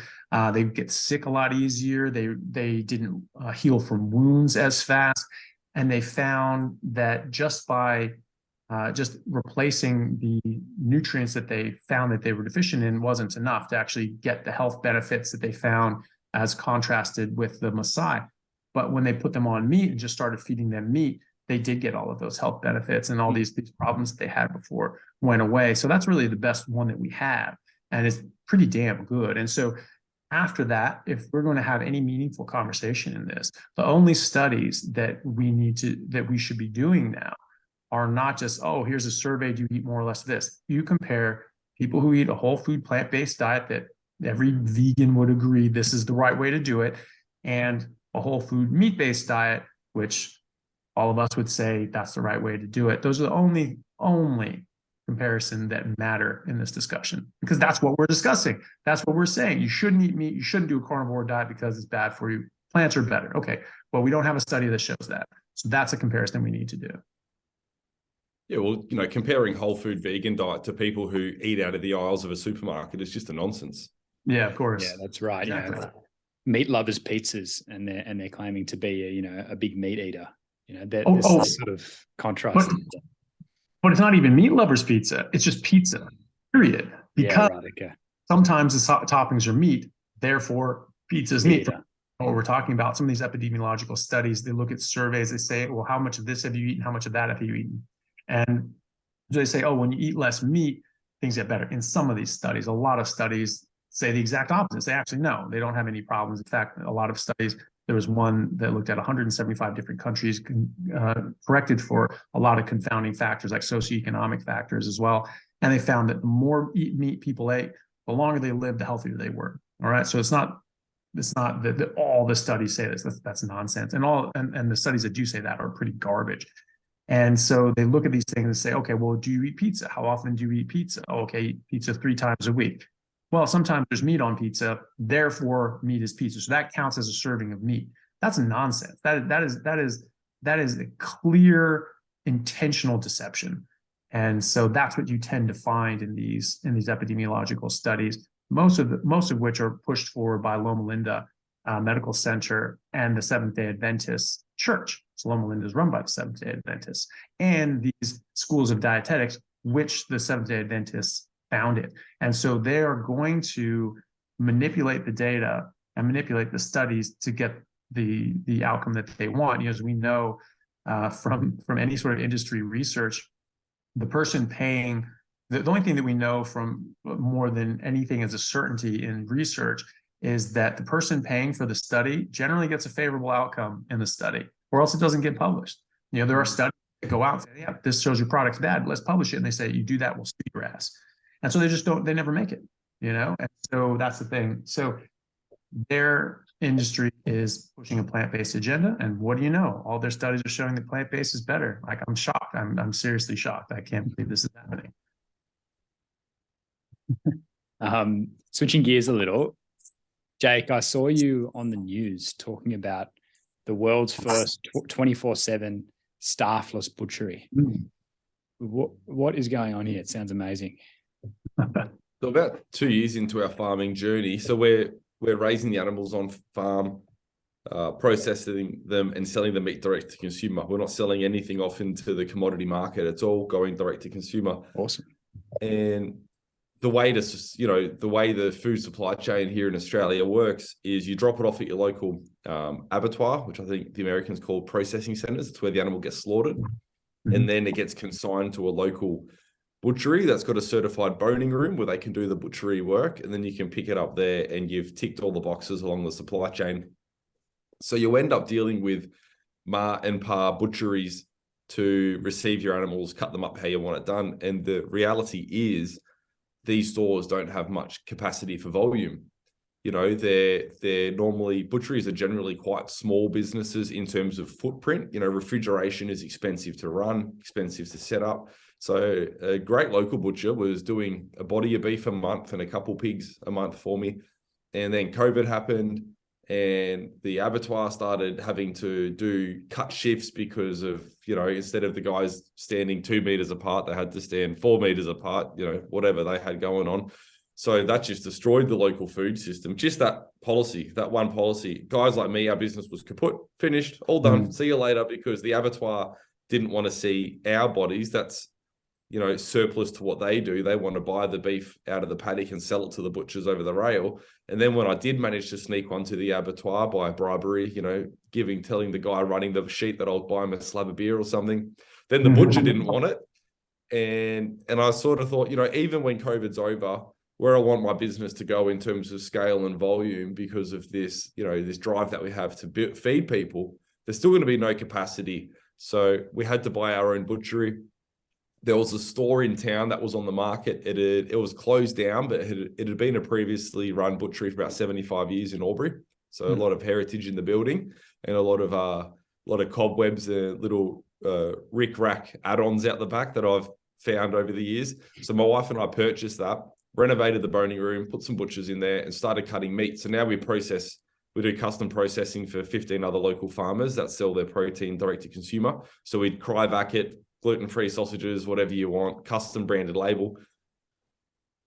They get sick a lot easier. They didn't heal from wounds as fast, and they found that just by just replacing the nutrients that they found that they were deficient in wasn't enough to actually get the health benefits that they found as contrasted with the Maasai. But when they put them on meat and just started feeding them meat, they did get all of those health benefits, and all these problems that they had before went away. So that's really the best one that we have, and it's pretty damn good. And so after that, if we're going to have any meaningful conversation in this, the only studies that we should be doing now are not just, oh, here's a survey, do you eat more or less of this? You compare people who eat a whole food plant-based diet that every vegan would agree this is the right way to do it, and a whole food meat-based diet, which all of us would say that's the right way to do it. Those are the only comparison that matter in this discussion, because that's what we're discussing. That's what we're saying. You shouldn't eat meat. You shouldn't do a carnivore diet because it's bad for you. Plants are better. Okay, well, we don't have a study that shows that. So that's a comparison we need to do. Yeah, well, comparing whole food vegan diet to people who eat out of the aisles of a supermarket is just a nonsense. Yeah, of course. Yeah, that's right. Exactly. Meat lovers pizzas, and they're claiming to be a big meat eater. This sort of contrast. But it's not even meat lovers pizza. It's just pizza, period. Because sometimes the toppings are meat, therefore pizza is meat. What we're talking about, some of these epidemiological studies, they look at surveys, they say, well, how much of this have you eaten? How much of that have you eaten? And they say, oh, when you eat less meat, things get better. In some of these studies, a lot of studies say the exact opposite. They actually, no, they don't have any problems. In fact, a lot of studies, there was one that looked at 175 different countries, corrected for a lot of confounding factors like socioeconomic factors as well. And they found that the more meat people ate, the longer they lived, the healthier they were. All right. So it's not that all the studies say this. That's nonsense. And the studies that do say that are pretty garbage. And so they look at these things and say, okay, well, do you eat pizza? How often do you eat pizza? Oh, okay, eat pizza 3 times a week. Well, sometimes there's meat on pizza, therefore meat is pizza. So that counts as a serving of meat. That's nonsense. That is a clear intentional deception. And so that's what you tend to find in these epidemiological studies, most of which are pushed forward by Loma Linda Medical Center and the Seventh-day Adventist Church. So Loma Linda is run by the Seventh-day Adventists, and these schools of dietetics, which the Seventh-day Adventists founded. And so they are going to manipulate the data and manipulate the studies to get the outcome that they want. As we know from any sort of industry research, the person paying, the only thing that we know from more than anything as a certainty in research is that the person paying for the study generally gets a favorable outcome in the study, or else it doesn't get published. There are studies that go out and say, yeah, this shows your product's bad, let's publish it. And they say, you do that, we'll sue your ass. And so they never make it, And so that's the thing. So their industry is pushing a plant-based agenda. And what do you know? All their studies are showing that plant-based is better. Like, I'm shocked. I'm seriously shocked. I can't believe this is happening. Switching gears a little, Jake, I saw you on the news talking about the world's first 24/7 staffless butchery. What is going on here? It sounds amazing. So about 2 years into our farming journey, so we're raising the animals on farm, processing them and selling the meat direct to consumer. We're not selling anything off into the commodity market. It's all going direct to consumer. Awesome. And the way the food supply chain here in Australia works is you drop it off at your local abattoir, which I think the Americans call processing centers. It's where the animal gets slaughtered. And then it gets consigned to a local butchery that's got a certified boning room where they can do the butchery work. And then you can pick it up there and you've ticked all the boxes along the supply chain. So you end up dealing with ma and pa butcheries to receive your animals, cut them up how you want it done. And the reality is these stores don't have much capacity for volume. You know, they're normally, butcheries are generally quite small businesses in terms of footprint. You know, refrigeration is expensive to run, expensive to set up. So a great local butcher was doing a body of beef a month and a couple pigs a month for me. And then COVID happened and the abattoir started having to do cut shifts because of, you know, instead of the guys standing 2 meters apart, they had to stand 4 meters apart, you know, whatever they had going on. So that just destroyed the local food system. Just that policy, that one policy. Guys like me, our business was kaput, finished, all done. See you later, because the abattoir didn't want to see our bodies. That's, you know, surplus to what they do. They want to buy the beef out of the paddock and sell it to the butchers over the rail. And then when I did manage to sneak onto the abattoir by bribery, you know, telling the guy running the sheet that I'll buy him a slab of beer or something, then the butcher didn't want it. And I sort of thought, you know, even when COVID's over, where I want my business to go in terms of scale and volume, because of this, you know, this drive that we have to feed people, there's still going to be no capacity. So we had to buy our own butchery. There was a store in town that was on the market. It was closed down, but it had been a previously run butchery for about 75 years in Albury. So a lot of heritage in the building and a lot of cobwebs and little rick-rack add-ons out the back that I've found over the years. So my wife and I purchased that, renovated the boning room, put some butchers in there and started cutting meat. So now we do custom processing for 15 other local farmers that sell their protein direct to consumer. So we'd cryovac it, gluten-free sausages, whatever you want, custom branded label.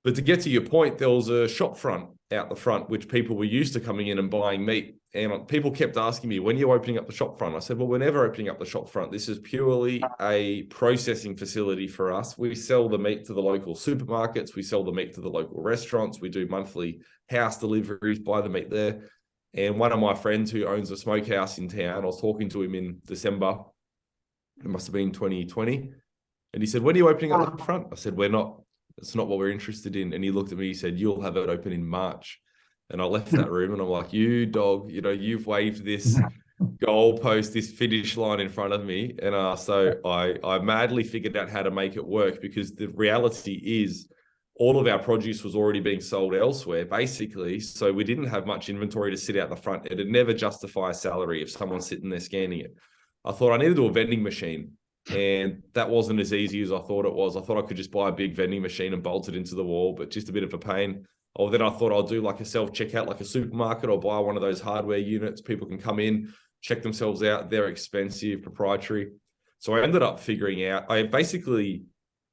But to get to your point, there was a shop front out the front, which people were used to coming in and buying meat. And people kept asking me, when are you opening up the shop front? I said, well, we're never opening up the shop front. This is purely a processing facility for us. We sell the meat to the local supermarkets. We sell the meat to the local restaurants. We do monthly house deliveries, buy the meat there. And one of my friends who owns a smokehouse in town, I was talking to him in December. It must have been 2020. And he said, when are you opening up the front? I said, we're not. It's not what we're interested in. And he looked at me, he said, you'll have it open in March. And I left that room and I'm like, you dog, you know, you've waved this goalpost, this finish line in front of me. And so I madly figured out how to make it work, because the reality is all of our produce was already being sold elsewhere, basically. So we didn't have much inventory to sit out the front. It'd never justify a salary if someone's sitting there scanning it. I thought I needed to do a vending machine. And that wasn't as easy as I thought it was. I thought I could just buy a big vending machine and bolt it into the wall, but just a bit of a pain. Or then I thought I'll do like a self-checkout, like a supermarket, or buy one of those hardware units. People can come in, check themselves out. They're expensive, proprietary. So I ended up figuring out, I basically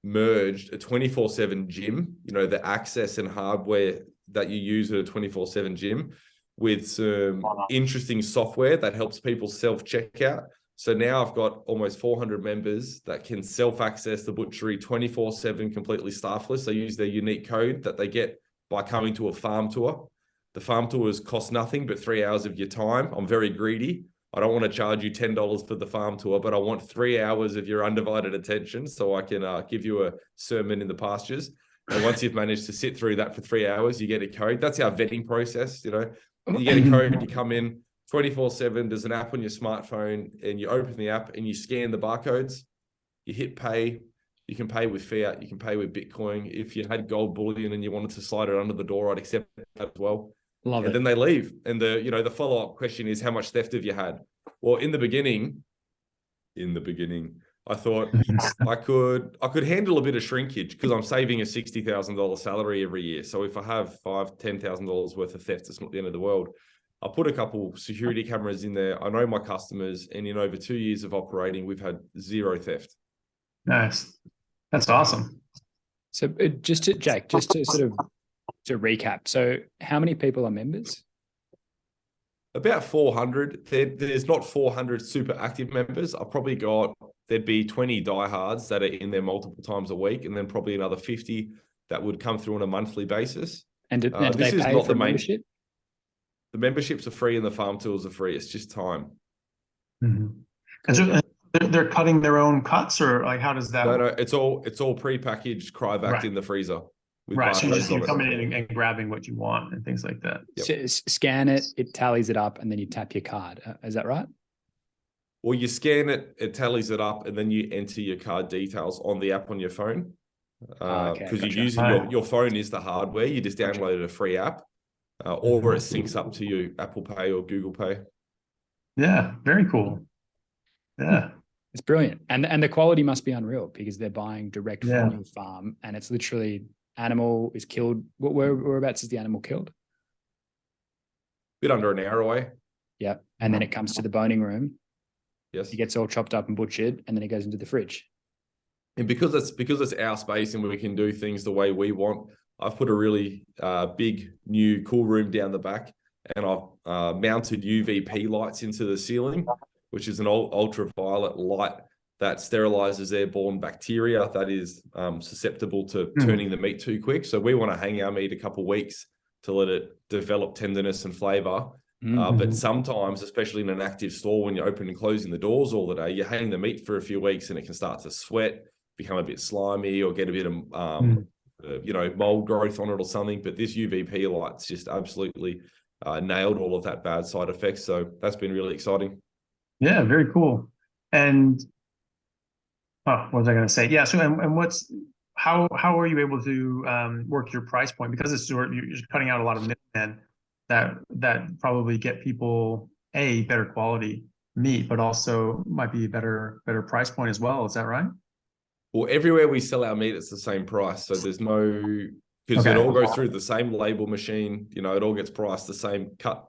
merged a 24/7 gym, you know, the access and hardware that you use at a 24/7 gym, with some interesting software that helps people self-checkout. So now I've got almost 400 members that can self-access the butchery 24/7, completely staffless. They use their unique code that they get by coming to a farm tour. The farm tours cost nothing but 3 hours of your time. I'm very greedy. I don't want to charge you $10 for the farm tour, but I want 3 hours of your undivided attention so I can give you a sermon in the pastures. And once you've managed to sit through that for 3 hours, you get a code. That's our vetting process. You know, you get a code, you come in 24/7. There's an app on your smartphone and you open the app and you scan the barcodes. You hit pay. You can pay with fiat. You can pay with Bitcoin. If you had gold bullion and you wanted to slide it under the door, I'd accept that as well. Love it. And then they leave. And the follow-up question is, how much theft have you had? Well, in the beginning, I thought I could handle a bit of shrinkage because I'm saving a $60,000 salary every year. So if I have $10,000 worth of theft, it's not the end of the world. I put a couple security cameras in there. I know my customers, and in over 2 years of operating, we've had zero theft. Nice. That's awesome. So Jake, just to sort of to recap. So how many people are members? About 400. There's not 400 super active members. I've probably got, there'd be 20 diehards that are in there multiple times a week, and then probably another 50 that would come through on a monthly basis. And do this they is pay not for the main. membership? The memberships are free and the farm tools are free. It's just time. Mm-hmm. And so they're cutting their own cuts, or like how does that work? No, it's all pre-packaged, cryovac in the freezer. Right, so barcodes you're coming in and grabbing what you want and things like that. Yep. So scan it, it tallies it up, and then you tap your card. Is that right? Well, you scan it, it tallies it up, and then you enter your card details on the app on your phone. Because you're using your phone is the hardware. You just downloaded a free app, or it syncs up to your Apple Pay or Google Pay. Yeah, very cool. Yeah. It's brilliant. And the quality must be unreal because they're buying direct from your farm, and it's literally animal is killed. Whereabouts is the animal killed? Bit under an hour away. Yeah. And then it comes to the boning room. Yes. It gets all chopped up and butchered, and then it goes into the fridge. And because it's our space and we can do things the way we want, I've put a really big new cool room down the back, and I've mounted UVP lights into the ceiling, which is an ultraviolet light that sterilizes airborne bacteria that is susceptible to turning the meat too quick. So we want to hang our meat a couple of weeks to let it develop tenderness and flavor. But sometimes, especially in an active store, when you're opening and closing the doors all the day, you hang the meat for a few weeks and it can start to sweat, become a bit slimy, or get a bit of mold growth on it or something. But this UVP light's just absolutely nailed all of that bad side effects. So that's been really exciting. Yeah, very cool. And what was I going to say? Yeah. So, and how are you able to work your price point? Because you're cutting out a lot of middlemen that probably get people better quality meat, but also might be a better price point as well. Is that right? Well, everywhere we sell our meat, it's the same price. So there's no, because it all goes through the same label machine. You know, it all gets priced the same cut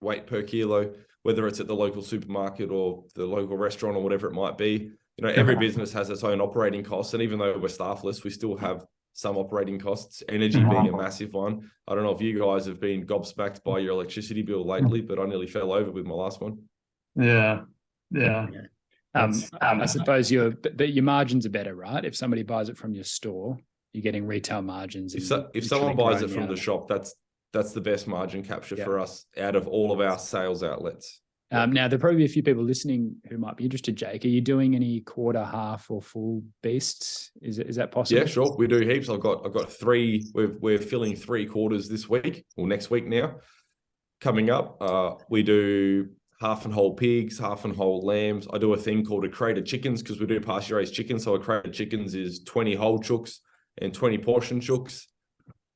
weight per kilo, whether it's at the local supermarket or the local restaurant or whatever it might be. You know, every business has its own operating costs. And even though we're staffless, we still have some operating costs, energy being a massive one. I don't know if you guys have been gobsmacked by your electricity bill lately, but I nearly fell over with my last one. Yeah. I suppose your margins are better, right? If somebody buys it from your store, you're getting retail margins. If someone buys it from the shop, that's the best margin capture for us out of all of our sales outlets. Now, there'll probably be a few people listening who might be interested, Jake. Are you doing any quarter, half, or full beasts? Is that possible? Yeah, sure. We do heaps. I've got 3. We're filling 3 quarters this week or next week now. Coming up, we do half and whole pigs, half and whole lambs. I do a thing called a crate of chickens because we do pasture-raised chickens. So a crate of chickens is 20 whole chooks and 20 portion chooks.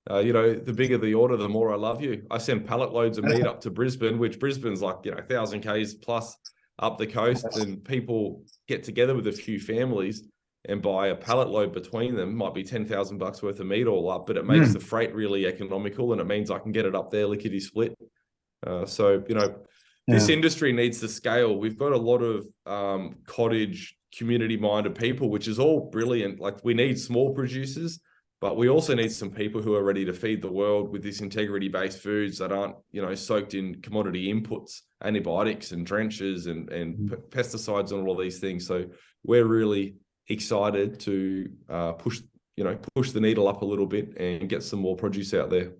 The bigger the order, the more I love you. I send pallet loads of meat up to Brisbane, which Brisbane's like, 1,000 Ks plus up the coast, and people get together with a few families and buy a pallet load between them. Might be $10,000 worth of meat all up, but it makes the freight really economical, and it means I can get it up there lickety split. This industry needs to scale. We've got a lot of cottage community-minded people, which is all brilliant. Like, we need small producers, but we also need some people who are ready to feed the world with this integrity-based foods that aren't, soaked in commodity inputs, antibiotics and drenches and pesticides and all of these things. So we're really excited to push the needle up a little bit and get some more produce out there.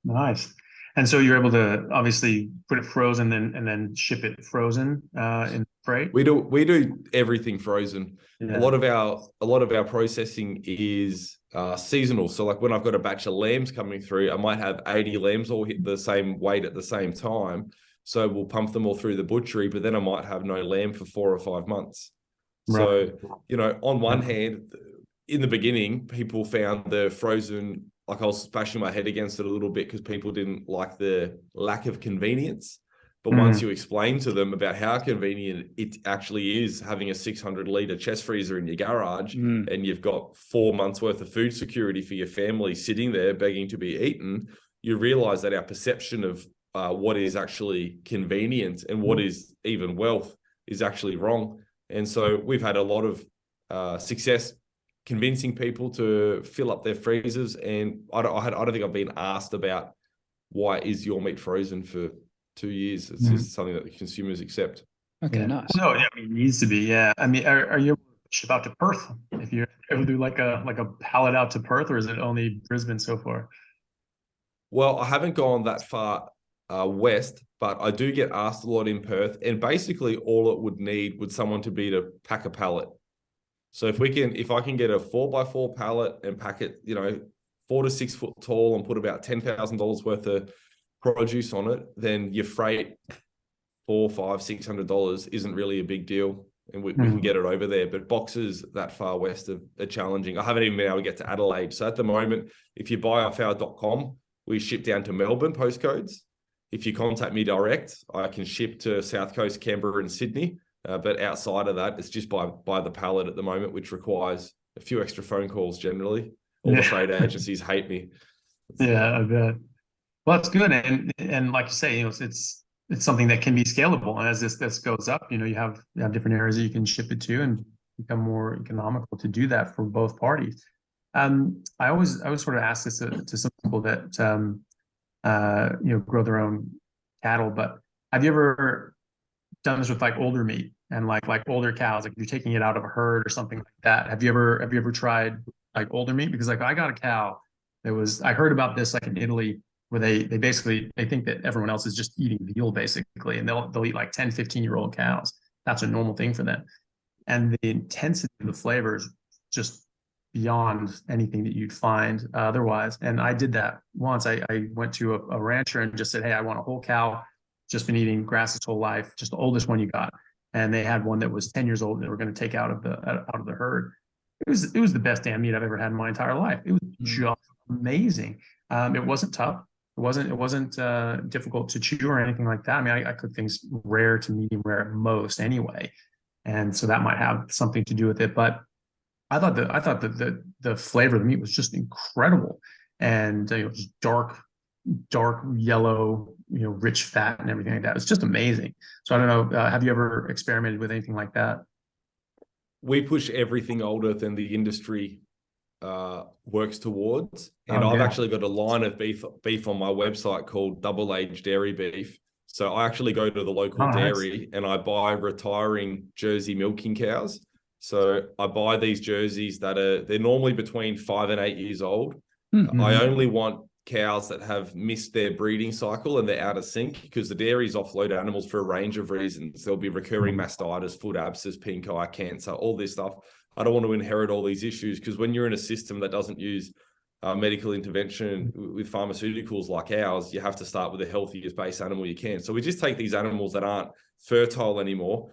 Nice. And so you're able to obviously put it frozen and then ship it frozen in freight? We do everything frozen. Yeah. A lot of our processing is seasonal. So like when I've got a batch of lambs coming through, I might have 80 lambs all hit the same weight at the same time. So we'll pump them all through the butchery, but then I might have no lamb for 4 or 5 months. Right. So, on one hand, in the beginning, people found the frozen, like I was bashing my head against it a little bit because people didn't like the lack of convenience. But once you explain to them about how convenient it actually is having a 600-litre chest freezer in your garage, and you've got 4 months worth of food security for your family sitting there begging to be eaten, you realize that our perception of what is actually convenient and what is even wealth is actually wrong. And so we've had a lot of success convincing people to fill up their freezers. And I don't think I've been asked about why is your meat frozen for 2 years. It's just something that the consumers accept. Okay, nice. No, yeah, it needs to be. Yeah, I mean, are you able to ship out to Perth? If you ever do like a pallet out to Perth, or is it only Brisbane so far? Well, I haven't gone that far west, but I do get asked a lot in Perth. And basically, all it would need would someone to be to pack a pallet. So if I can get a 4x4 pallet and pack it, 4 to 6 foot tall and put about $10,000 worth of produce on it, then your freight $400, $500, $600 isn't really a big deal, and we can get it over there. But boxes that far west are challenging. I haven't even been able to get to Adelaide. So at the moment, if you buy off our .com, we ship down to Melbourne postcodes. If you contact me direct, I can ship to South Coast, Canberra, and Sydney. But outside of that, it's just by the pallet at the moment, which requires a few extra phone calls generally. All the freight agencies hate me. Yeah, I bet. Well, that's good, and like you say, it's something that can be scalable. And as this goes up, you have different areas that you can ship it to, and become more economical to do that for both parties. I always sort of ask this to some people that grow their own cattle. But have you ever done this with like older meat and like older cows? Like if you're taking it out of a herd or something like that, have you ever tried like older meat? Because like I got a cow I heard about this like in Italy, where they think that everyone else is just eating veal basically, and they'll eat like 10, 15-year-old cows. That's a normal thing for them. And the intensity of the flavors just beyond anything that you'd find otherwise. And I did that once. I went to a rancher and just said, hey, I want a whole cow, just been eating grass its whole life, just the oldest one you got. And they had one that was 10 years old that they were going to take out of the herd. It was the best damn meat I've ever had in my entire life. It was just amazing. It wasn't tough. It wasn't difficult to chew or anything like that. I mean, I cook things rare to medium rare at most anyway, and so that might have something to do with it. But I thought that the flavor of the meat was just incredible, and just dark yellow, rich fat and everything like that. It's just amazing. So I don't know. Have you ever experimented with anything like that? We push everything older than the industry works towards. And I've actually got a line of beef on my website called double aged dairy beef. So I actually go to the local dairy and I buy retiring Jersey milking cows. So I buy these jerseys they're normally between 5 and 8 years old. I only want cows that have missed their breeding cycle and they're out of sync, because the dairies offload animals for a range of reasons. There'll be recurring mastitis, foot abscess, pink eye, cancer, all this stuff. I don't want to inherit all these issues, because when you're in a system that doesn't use medical intervention with pharmaceuticals like ours, you have to start with the healthiest base animal you can. So we just take these animals that aren't fertile anymore.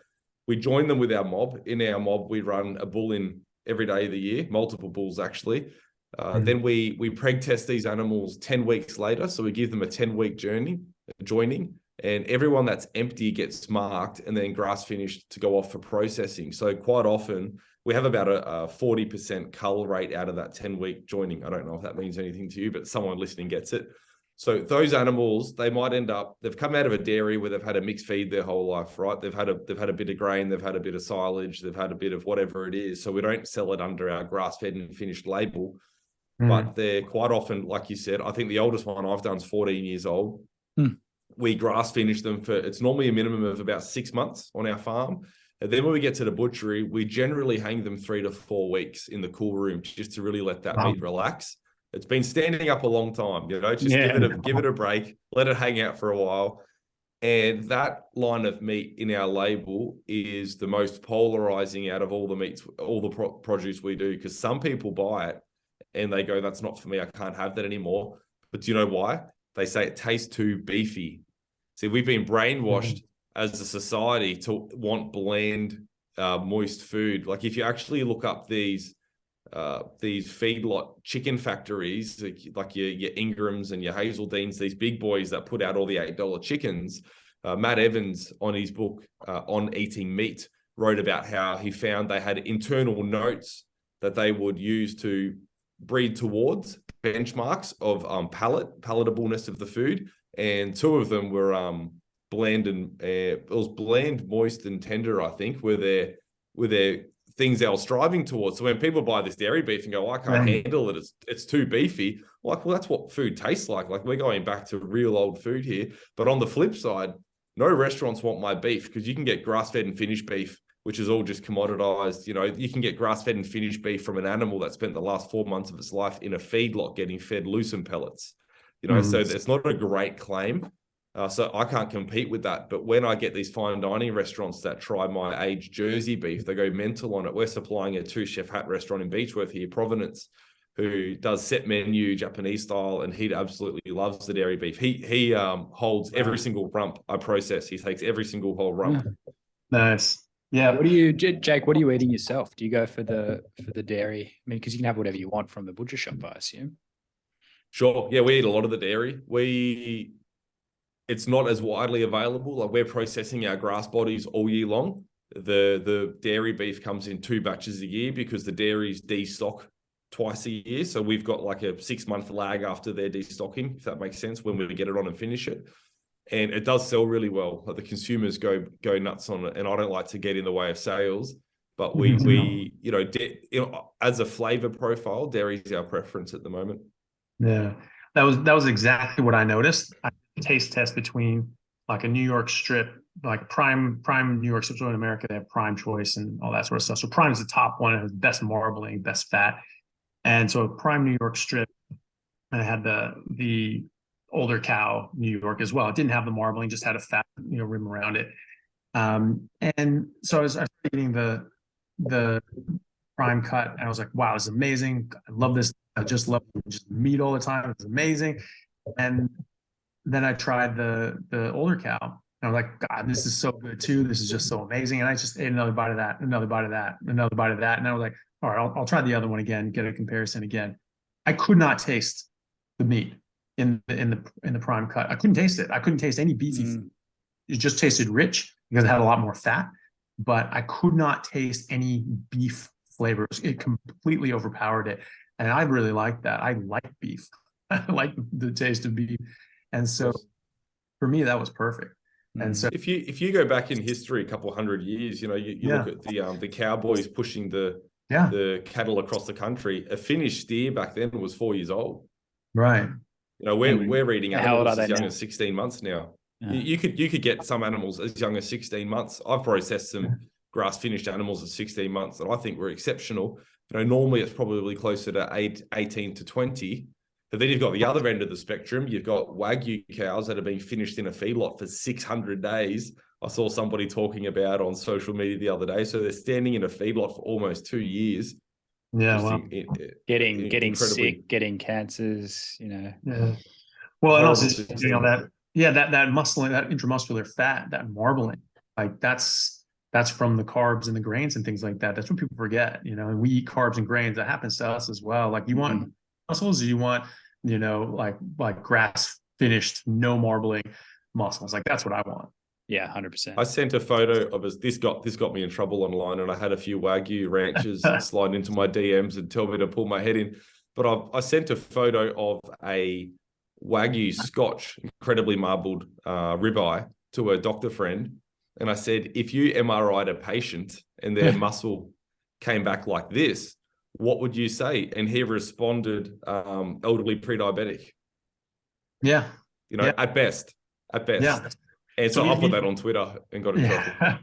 We join them with our mob. In our mob, we run a bull in every day of the year, multiple bulls actually. Then we preg test these animals 10 weeks later. So we give them a 10-week joining, and everyone that's empty gets marked and then grass finished to go off for processing. So quite often we have about a 40% cull rate out of that 10-week joining. I don't know if that means anything to you, but someone listening gets it. So those animals, they've come out of a dairy where they've had a mixed feed their whole life, right? They've had a bit of grain, they've had a bit of silage, they've had a bit of whatever it is. So we don't sell it under our grass-fed and finished label. But they're quite often, like you said, I think the oldest one I've done is 14 years old. We grass finish them it's normally a minimum of about 6 months on our farm. And then when we get to the butchery, we generally hang them 3 to 4 weeks in the cool room just to really let that meat relax. It's been standing up a long time, just give it a break, let it hang out for a while. And that line of meat in our label is the most polarizing out of all the meats, all the produce we do, because some people buy it and they go, that's not for me, I can't have that anymore. But do you know why? They say it tastes too beefy. See, we've been brainwashed as a society to want bland, moist food. Like if you actually look up these feedlot chicken factories, like your Ingrams and your Hazeldeans, these big boys that put out all the $8 chickens, Matt Evans, on his book On Eating Meat, wrote about how he found they had internal notes that they would use to breed towards benchmarks of palatableness of the food. And two of them were bland and it was bland, moist, and tender, I think, were their things they were striving towards. So when people buy this dairy beef and go, I can't handle it, it's too beefy. Like, well, that's what food tastes like. Like, we're going back to real old food here. But on the flip side, no restaurants want my beef, because you can get grass-fed and finished beef, which is all just commoditized. You know, you can get grass-fed and finished beef from an animal that spent the last 4 months of its life in a feedlot getting fed lucerne pellets. You know, so it's not a great claim. So I can't compete with that. But when I get these fine dining restaurants that try my aged Jersey beef, they go mental on it. We're supplying a 2-chef hat restaurant in Beechworth here, Provenance, who does set menu, Japanese style, and he absolutely loves the dairy beef. He holds every single rump I process. He takes every single whole rump. Nice. Yeah. What do you, Jake? What are you eating yourself? Do you go for the dairy? I mean, because you can have whatever you want from the butcher shop, I assume. Sure. Yeah, we eat a lot of the dairy. It's not as widely available. Like, we're processing our grass bodies all year long. The dairy beef comes in 2 batches a year because the dairies destock twice a year. So we've got like a 6-month lag after their destocking, if that makes sense, when we get it on and finish it. And it does sell really well. Like, the consumers go nuts on it. And I don't like to get in the way of sales, but we as a flavor profile, dairy is our preference at the moment. Yeah, that was exactly what I noticed. I did a taste test between like a New York strip, like prime New York strips. In America, they have prime choice and all that sort of stuff. So prime is the top one. It has best marbling, best fat. And so prime New York strip, and I had the older cow New York as well. It didn't have the marbling, just had a fat, rim around it. And so I started eating the prime cut, and I was like, wow, this is amazing. I love this. I just love just meat all the time. It's amazing. And then I tried the older cow, and I was like, God, this is so good too. This is just so amazing. And I just ate another bite of that, another bite of that, another bite of that. And I was like, all right, I'll try the other one again, get a comparison again. I could not taste the meat in the prime cut. I couldn't taste it. I couldn't taste any beefy. It just tasted rich because it had a lot more fat, but I could not taste any beef flavors. It completely overpowered it. And I really like that. I like beef. I like the taste of beef. And so for me, that was perfect. And so if you go back in history a couple hundred years, you look at the cowboys pushing the cattle across the country. A finished steer back then was 4 years old. Right. We're reading animals as young now? as 16 months now. Yeah. You could get some animals as young as 16 months. I've processed some grass finished animals at 16 months that I think were exceptional. Normally it's probably closer to 18 to 20. But then you've got the other end of the spectrum. You've got Wagyu cows that have been finished in a feedlot for 600 days. I saw somebody talking about on social media the other day. So they're standing in a feedlot for almost 2 years. Yeah, well, getting sick, getting cancers, Yeah. Well, and also just doing all that. Yeah, that muscle, that intramuscular fat, that marbling, like that's from the carbs and the grains and things like that. That's what people forget, and we eat carbs and grains. That happens to us as well. Like, you want muscles, or you want, like grass finished, no marbling muscles. Like, that's what I want. Yeah, 100%. I sent a photo of us. This got me in trouble online, and I had a few Wagyu ranchers slide into my DMs and tell me to pull my head in. But I sent a photo of a Wagyu Scotch, incredibly marbled ribeye, to a doctor friend, and I said, if you MRI'd a patient and their muscle came back like this, what would you say? And he responded, elderly pre-diabetic. Yeah. At best. Yeah. And so I put that on Twitter and got in trouble.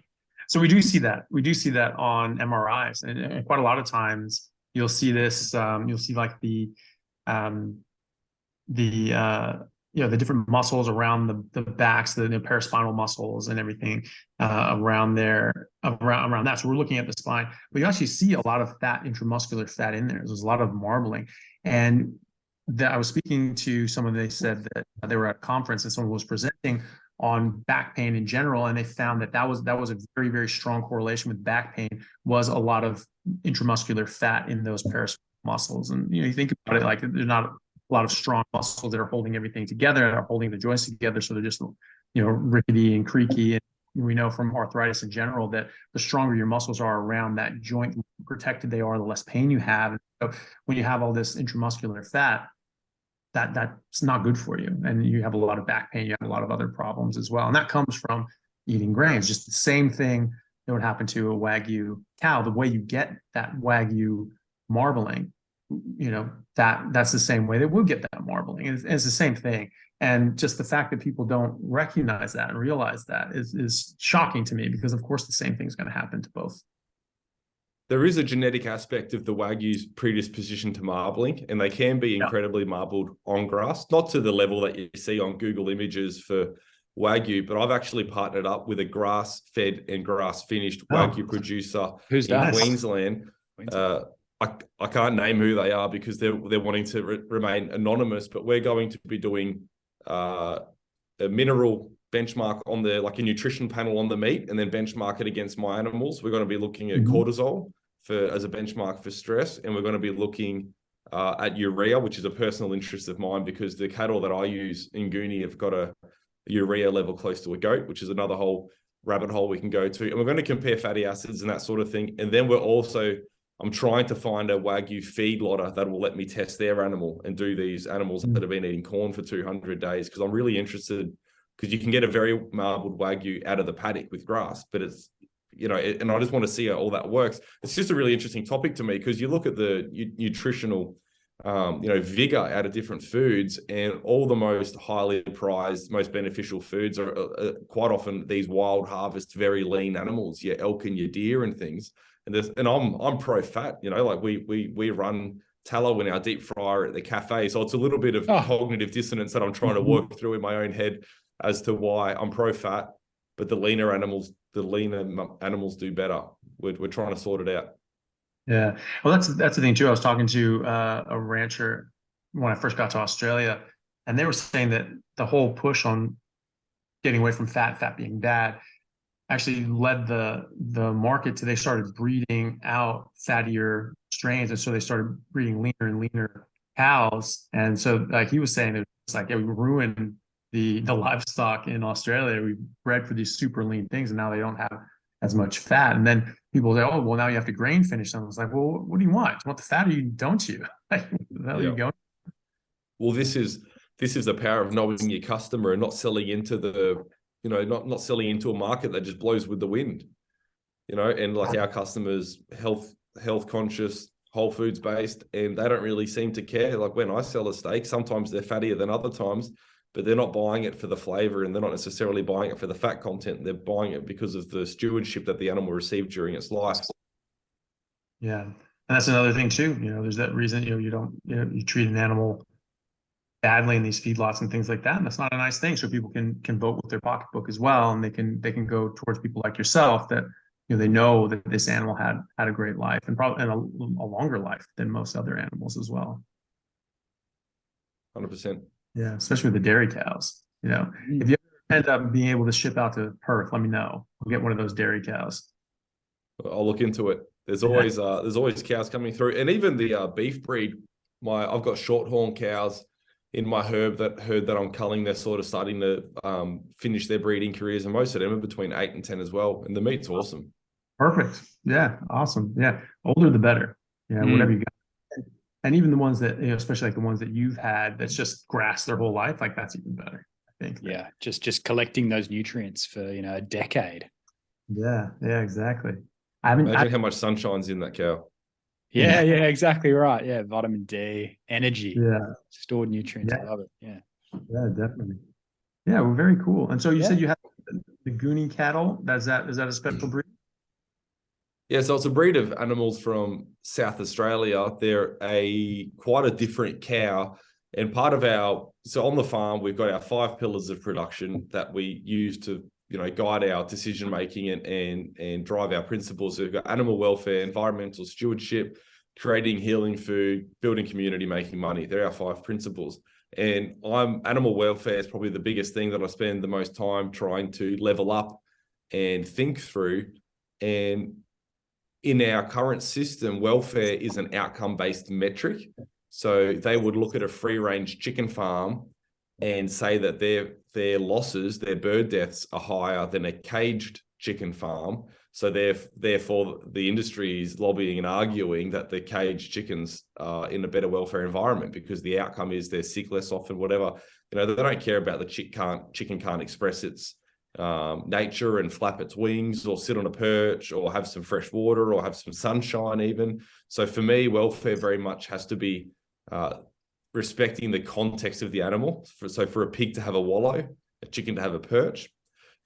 So we do see that. We do see that on MRIs, and quite a lot of times you'll see this. You'll see like the different muscles around the backs, the paraspinal muscles and everything around that. So we're looking at the spine, but you actually see a lot of fat, intramuscular fat in there. There's a lot of marbling, and I was speaking to someone. They said that they were at a conference and someone was presenting on back pain in general, and they found that was a very, very strong correlation with back pain, was a lot of intramuscular fat in those paraspinal muscles. And you think about it, like, there's not a lot of strong muscles that are holding everything together, are holding the joints together, so they're just rickety and creaky. And we know from arthritis in general that the stronger your muscles are around that joint, the more protected they are, the less pain you have. And so when you have all this intramuscular fat, that's not good for you. And you have a lot of back pain, you have a lot of other problems as well. And that comes from eating grains. Just the same thing that would happen to a Wagyu cow. The way you get that Wagyu marbling, that's the same way that we'll get that marbling. It's the same thing. And just the fact that people don't recognize that and realize that is shocking to me, because of course the same thing is going to happen to both. There is a genetic aspect of the Wagyu's predisposition to marbling, and they can be incredibly marbled on grass, not to the level that you see on Google Images for Wagyu, but I've actually partnered up with a grass-fed and grass-finished Wagyu producer in Queensland. I can't name who they are because they're wanting to remain anonymous, but we're going to be doing a mineral benchmark on a nutrition panel on the meat, and then benchmark it against my animals. We're going to be looking at cortisol as a benchmark for stress, and we're going to be looking at urea, which is a personal interest of mine because the cattle that I use in Goonie have got a urea level close to a goat, which is another whole rabbit hole we can go to. And we're going to compare fatty acids and that sort of thing. And then I'm trying to find a Wagyu feedlotter that will let me test their animal and do these animals that have been eating corn for 200 days, because I'm really interested, because you can get a very marbled Wagyu out of the paddock with grass, but it's, and I just want to see how all that works. It's just a really interesting topic to me, because you look at the nutritional, vigor out of different foods, and all the most highly prized, most beneficial foods are quite often these wild harvest, very lean animals, your elk and your deer and things. And I'm pro fat, we run tallow in our deep fryer at the cafe. So it's a little bit of cognitive dissonance that I'm trying to work through in my own head as to why I'm pro fat, but the leaner animals do better. We're trying to sort it out. Yeah. Well, that's the thing too. I was talking to a rancher when I first got to Australia, and they were saying that the whole push on getting away from fat being bad, actually led the market to, they started breeding out fattier strains. And so they started breeding leaner and leaner cows. And so like he was saying, it's like, we ruined the livestock in Australia. We bred for these super lean things, and now they don't have as much fat. And then people say, oh, well, now you have to grain finish them. It's like, well, what do you want? Do you want the fat, or don't you? Like, where the hell are you going? Well, this is the power of knowing your customer and not selling into the, not selling into a market that just blows with the wind, and like our customers, health conscious, whole foods based, and they don't really seem to care. Like when I sell a steak, sometimes they're fattier than other times, but they're not buying it for the flavor, and they're not necessarily buying it for the fat content. They're buying it because of the stewardship that the animal received during its life. Yeah. And that's another thing too. There's that reason, you treat an animal badly in these feedlots and things like that. And that's not a nice thing. So people can vote with their pocketbook as well. And they can go towards people like yourself that, they know that this animal had a great life, and probably a longer life than most other animals as well. 100%. Yeah. Especially with the dairy cows, if you end up being able to ship out to Perth, let me know. We'll get one of those dairy cows. I'll look into it. There's always cows coming through. And even the beef breed, I've got shorthorn cows in my herd that I'm culling. They're sort of starting to finish their breeding careers, and most of them are between 8 and 10 as well. And the meat's awesome. Perfect. Yeah. Awesome. Yeah. Older the better. Yeah. Whatever you got. And even the ones that, especially like the ones that you've had that's just grass their whole life, like that's even better, I think. Yeah. Just collecting those nutrients for, a decade. Yeah. Yeah, exactly. Imagine how much sunshine's in that cow. Yeah, exactly right. Yeah, vitamin D, energy, stored nutrients. Yeah. I love it. Yeah, definitely. Yeah, well, very cool. And so you said you have the Goonie cattle. Is that a special breed? Yeah, so it's a breed of animals from South Australia. They're quite a different cow, and so on the farm we've got our 5 pillars of production that we use to guide our decision making and drive our principles. So we've got animal welfare, environmental stewardship, creating healing food, building community, making money. They're our 5 principles. And animal welfare is probably the biggest thing that I spend the most time trying to level up and think through. And in our current system, welfare is an outcome-based metric. So they would look at a free-range chicken farm and say that their their losses, their bird deaths are higher than a caged chicken farm. So therefore, the industry is lobbying and arguing that the caged chickens are in a better welfare environment, because the outcome is they're sick less often, whatever. They don't care about the chicken can't express its nature and flap its wings or sit on a perch or have some fresh water or have some sunshine even. So for me, welfare very much has to be respecting the context of the animal. So for a pig to have a wallow, a chicken to have a perch.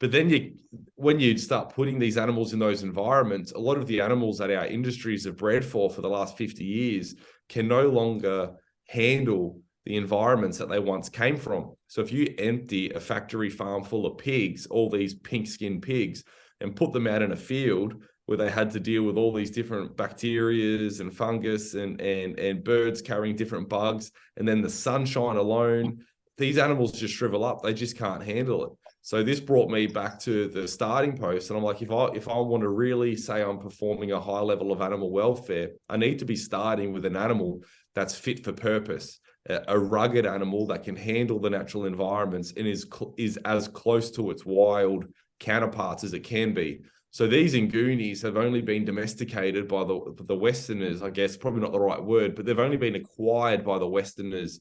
But then when you start putting these animals in those environments, a lot of the animals that our industries have bred for the last 50 years can no longer handle the environments that they once came from. So if you empty a factory farm full of pigs, all these pink-skinned pigs, and put them out in a field where they had to deal with all these different bacterias and fungus and birds carrying different bugs, and then the sunshine alone, these animals just shrivel up. They just can't handle it. So this brought me back to the starting post. And I'm like, if I want to really say I'm performing a high level of animal welfare, I need to be starting with an animal that's fit for purpose, a rugged animal that can handle the natural environments and is as close to its wild counterparts as it can be. So these Ngunis have only been domesticated by the Westerners, I guess, probably not the right word, but they've only been acquired by the Westerners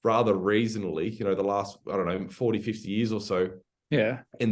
rather reasonably, the last, 40, 50 years or so. Yeah. And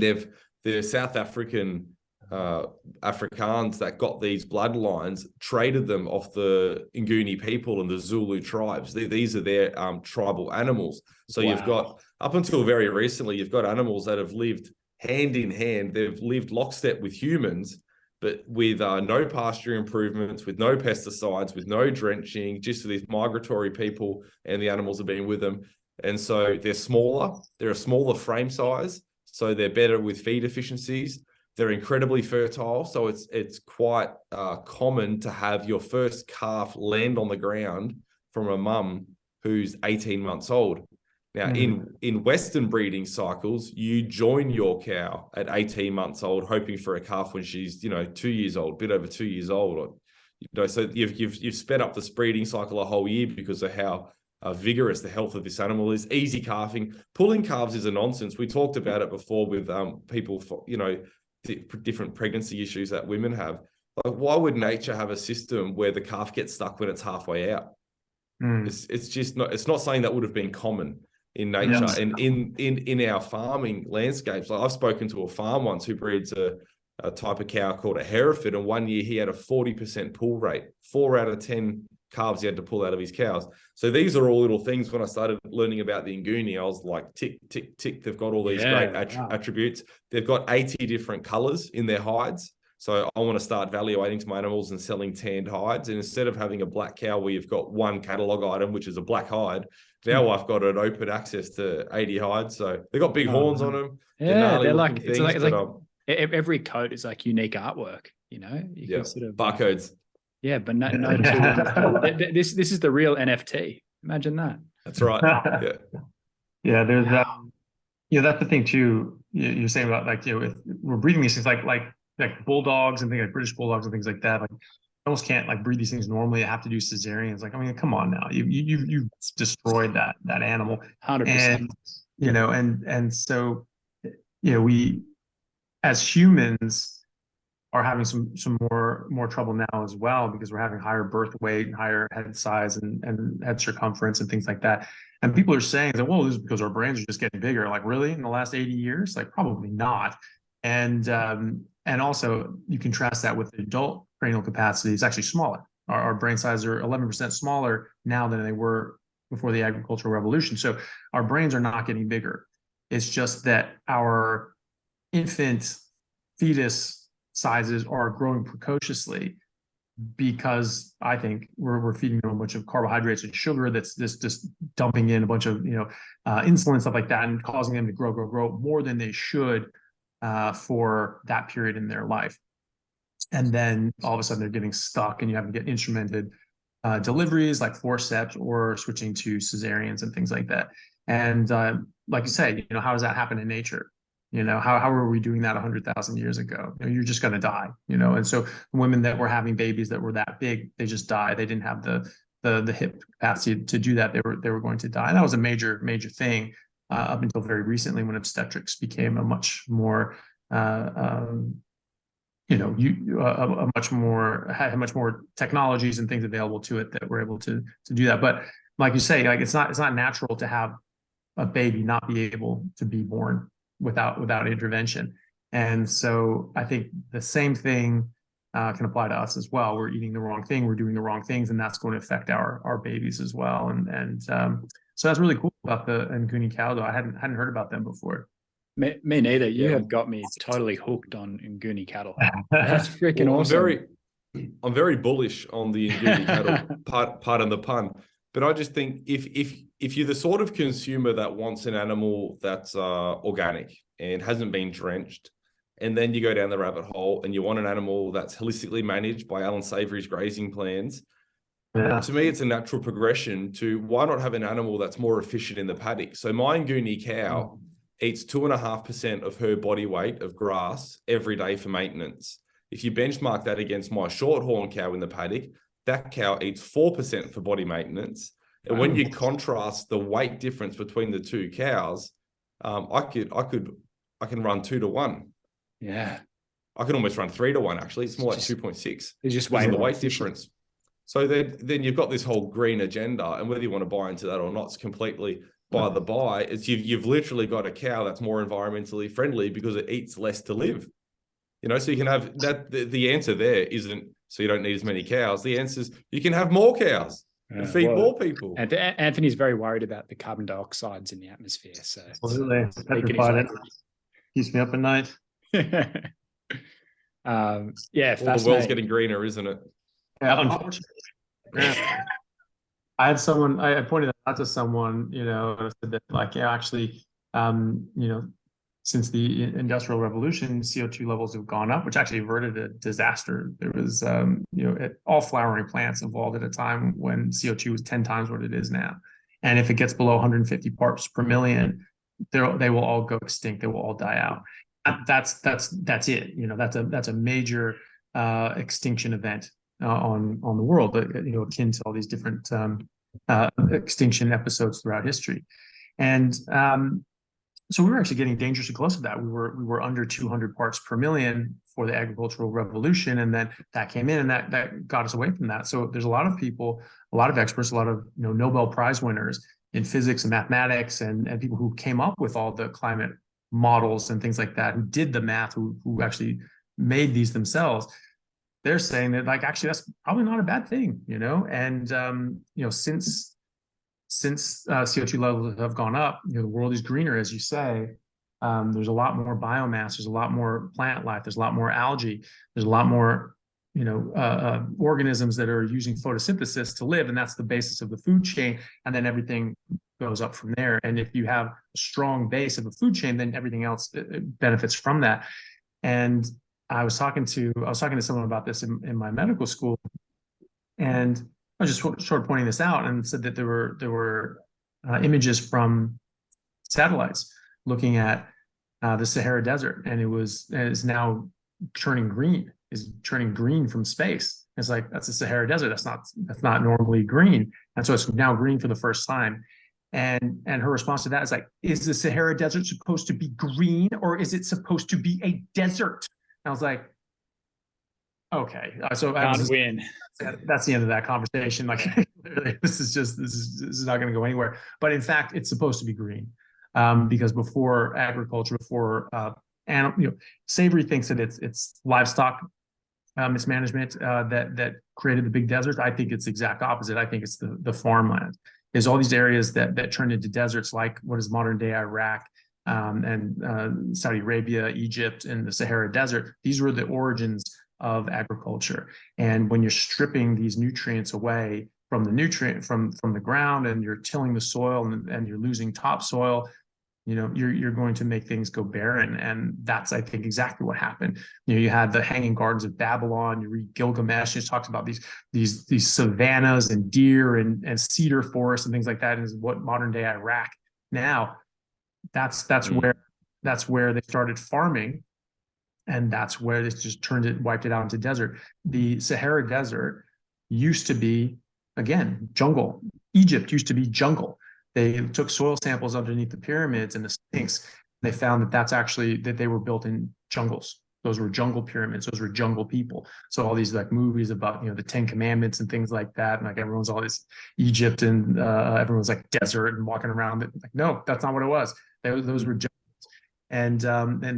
the South African Afrikaans that got these bloodlines traded them off the Nguni people and the Zulu tribes. These are their tribal animals. So You've got, up until very recently, you've got animals that have lived hand in hand. They've lived lockstep with humans, but with no pasture improvements, with no pesticides, with no drenching, just for these migratory people, and the animals have been with them. And so they're smaller. They're a smaller frame size, so they're better with feed efficiencies. They're incredibly fertile, so it's quite common to have your first calf land on the ground from a mum who's 18 months old. Now, in Western breeding cycles, you join your cow at 18 months old, hoping for a calf when she's 2 years old, a bit over 2 years old. So you've sped up this breeding cycle a whole year because of how vigorous the health of this animal is. Easy calving, pulling calves is a nonsense. We talked about it before with people for different pregnancy issues that women have. Like, why would nature have a system where the calf gets stuck when it's halfway out? It's just not. It's not something that would have been common in nature. And in our farming landscapes. Like, I've spoken to a farm once who breeds a type of cow called a Hereford, and one year he had a 40% pull rate. 4 out of 10 calves he had to pull out of his cows. So these are all little things. When I started learning about the Nguni, I was like, tick, tick, tick. They've got all these great attributes. They've got 80 different colors in their hides. So I want to start evaluating to my animals and selling tanned hides. And instead of having a black cow where you've got one catalog item, which is a black hide, now I've got an open access to 80 hides. So they've got big horns on them. Yeah, they're like, it's like every coat is like unique artwork, you can sort of barcodes. Yeah, but no this is the real NFT. Imagine that. That's right. Yeah, there's that. That's the thing too. You're saying about like, we're breeding these things like bulldogs and things like British bulldogs and things like that. Like, you almost can't like breed these things normally. You have to do cesareans. Like, I mean, come on now. You've destroyed that animal. 100%. And so we as humans are having some more trouble now as well, because we're having higher birth weight and higher head size and head circumference and things like that. And people are saying that, well, this is because our brains are just getting bigger. Like, really? In the last 80 years? Like, probably not. And also you contrast that with the adult cranial capacity is actually smaller. Our brain sizes are 11% smaller now than they were before the agricultural revolution. So our brains are not getting bigger. It's just that our infant fetus sizes are growing precociously because I think we're feeding them a bunch of carbohydrates and sugar that's just dumping in a bunch of insulin, stuff like that, and causing them to grow more than they should for that period in their life. And then all of a sudden they're getting stuck, and you have to get instrumented deliveries like forceps or switching to cesareans and things like that. And like you say, how does that happen in nature? How are we doing that 100,000 years ago? You're just going to die, And so women that were having babies that were that big, they just die. They didn't have the hip capacity to do that. They were going to die. And that was a major thing up until very recently, when obstetrics became a much more had much more technologies and things available to it that were able to do that. But like you say, like it's not natural to have a baby not be able to be born without intervention. And so I think the same thing can apply to us as well. We're eating the wrong thing, we're doing the wrong things, and that's going to affect our babies as well. And so that's really cool about the Nguni cow, though. I hadn't heard about them before. Me neither. You have got me totally hooked on Nguni cattle. That's freaking awesome. I'm very bullish on the Nguni cattle, pardon the pun. But I just think if you're the sort of consumer that wants an animal that's organic and hasn't been drenched, and then you go down the rabbit hole and you want an animal that's holistically managed by Allan Savoury's grazing plans, to me, it's a natural progression to why not have an animal that's more efficient in the paddock. So my Nguni cow eats 2.5% of her body weight of grass every day for maintenance. If you benchmark that against my shorthorn cow in the paddock, that cow eats 4% for body maintenance. And when you contrast the weight difference between the two cows, I can run 2 to 1. Yeah. I can almost run 3 to 1, actually. It's more like 2.6. It's just way the more weight efficient. difference. So then you've got this whole green agenda, and whether you want to buy into that or not, it's completely by the by. It's you've literally got a cow that's more environmentally friendly because it eats less to live. So you can have that. The answer there isn't so you don't need as many cows. The answer is you can have more cows and feed more people. And Anthony's very worried about the carbon dioxides in the atmosphere. So absolutely, petrified. It keeps me up at night. Yeah, the world's getting greener, isn't it? Yeah, unfortunately. Yeah. I pointed that out to someone, and I said that, like, actually, since the Industrial Revolution, CO2 levels have gone up, which actually averted a disaster. There was, all flowering plants evolved at a time when CO2 was 10 times what it is now. And if it gets below 150 parts per million, they will all go extinct. They will all die out. That's it. That's a major extinction event on the world, akin to all these different extinction episodes throughout history. And so we were actually getting dangerously close to that. We were under 200 parts per million for the agricultural revolution, and then that came in, and that got us away from that. So there's a lot of people, a lot of experts, a lot of Nobel Prize winners in physics and mathematics, and people who came up with all the climate models and things like that, who did the math, who actually made these themselves. They're saying that, like, actually that's probably not a bad thing, and since CO2 levels have gone up, the world is greener, as you say. There's a lot more biomass, there's a lot more plant life, there's a lot more algae, there's a lot more organisms that are using photosynthesis to live, and that's the basis of the food chain, and then everything goes up from there. And if you have a strong base of a food chain, then everything else benefits from that. And I was talking to someone about this in my medical school, and I was just sort of pointing this out, and said that there were images from satellites looking at the Sahara Desert, and it is now turning green. Is turning green from space. It's like, that's the Sahara Desert. That's not normally green, and so it's now green for the first time. And her response to that is like, is the Sahara Desert supposed to be green, or is it supposed to be a desert? And I was like, okay, so can't win. That's the end of that conversation. Like, this is not going to go anywhere. But in fact, it's supposed to be green, because before agriculture, before Savoury thinks that it's livestock mismanagement that created the big deserts. I think it's the exact opposite. I think it's the farmland. There's all these areas that turned into deserts, like what is modern day Iraq, and Saudi Arabia, Egypt, and the Sahara Desert. These were the origins of agriculture. And when you're stripping these nutrients away from the ground, and you're tilling the soil, and you're losing topsoil, you're going to make things go barren. And that's, I think, exactly what happened. You had the Hanging Gardens of Babylon. You read Gilgamesh, it talks about these savannas and deer and cedar forests and things like that, is what modern day Iraq. Now that's where they started farming, and that's where they just wiped it out into desert. The Sahara Desert used to be, again, jungle. Egypt used to be jungle. They took soil samples underneath the pyramids and the Sphinx. They found that that's actually that they were built in jungles. Those were jungle pyramids. Those were jungle people. So all these like movies about, the 10 Commandments and things like that. And like everyone's always Egypt and everyone's like desert and walking around. Like, no, that's not what it was. Those were jungles. And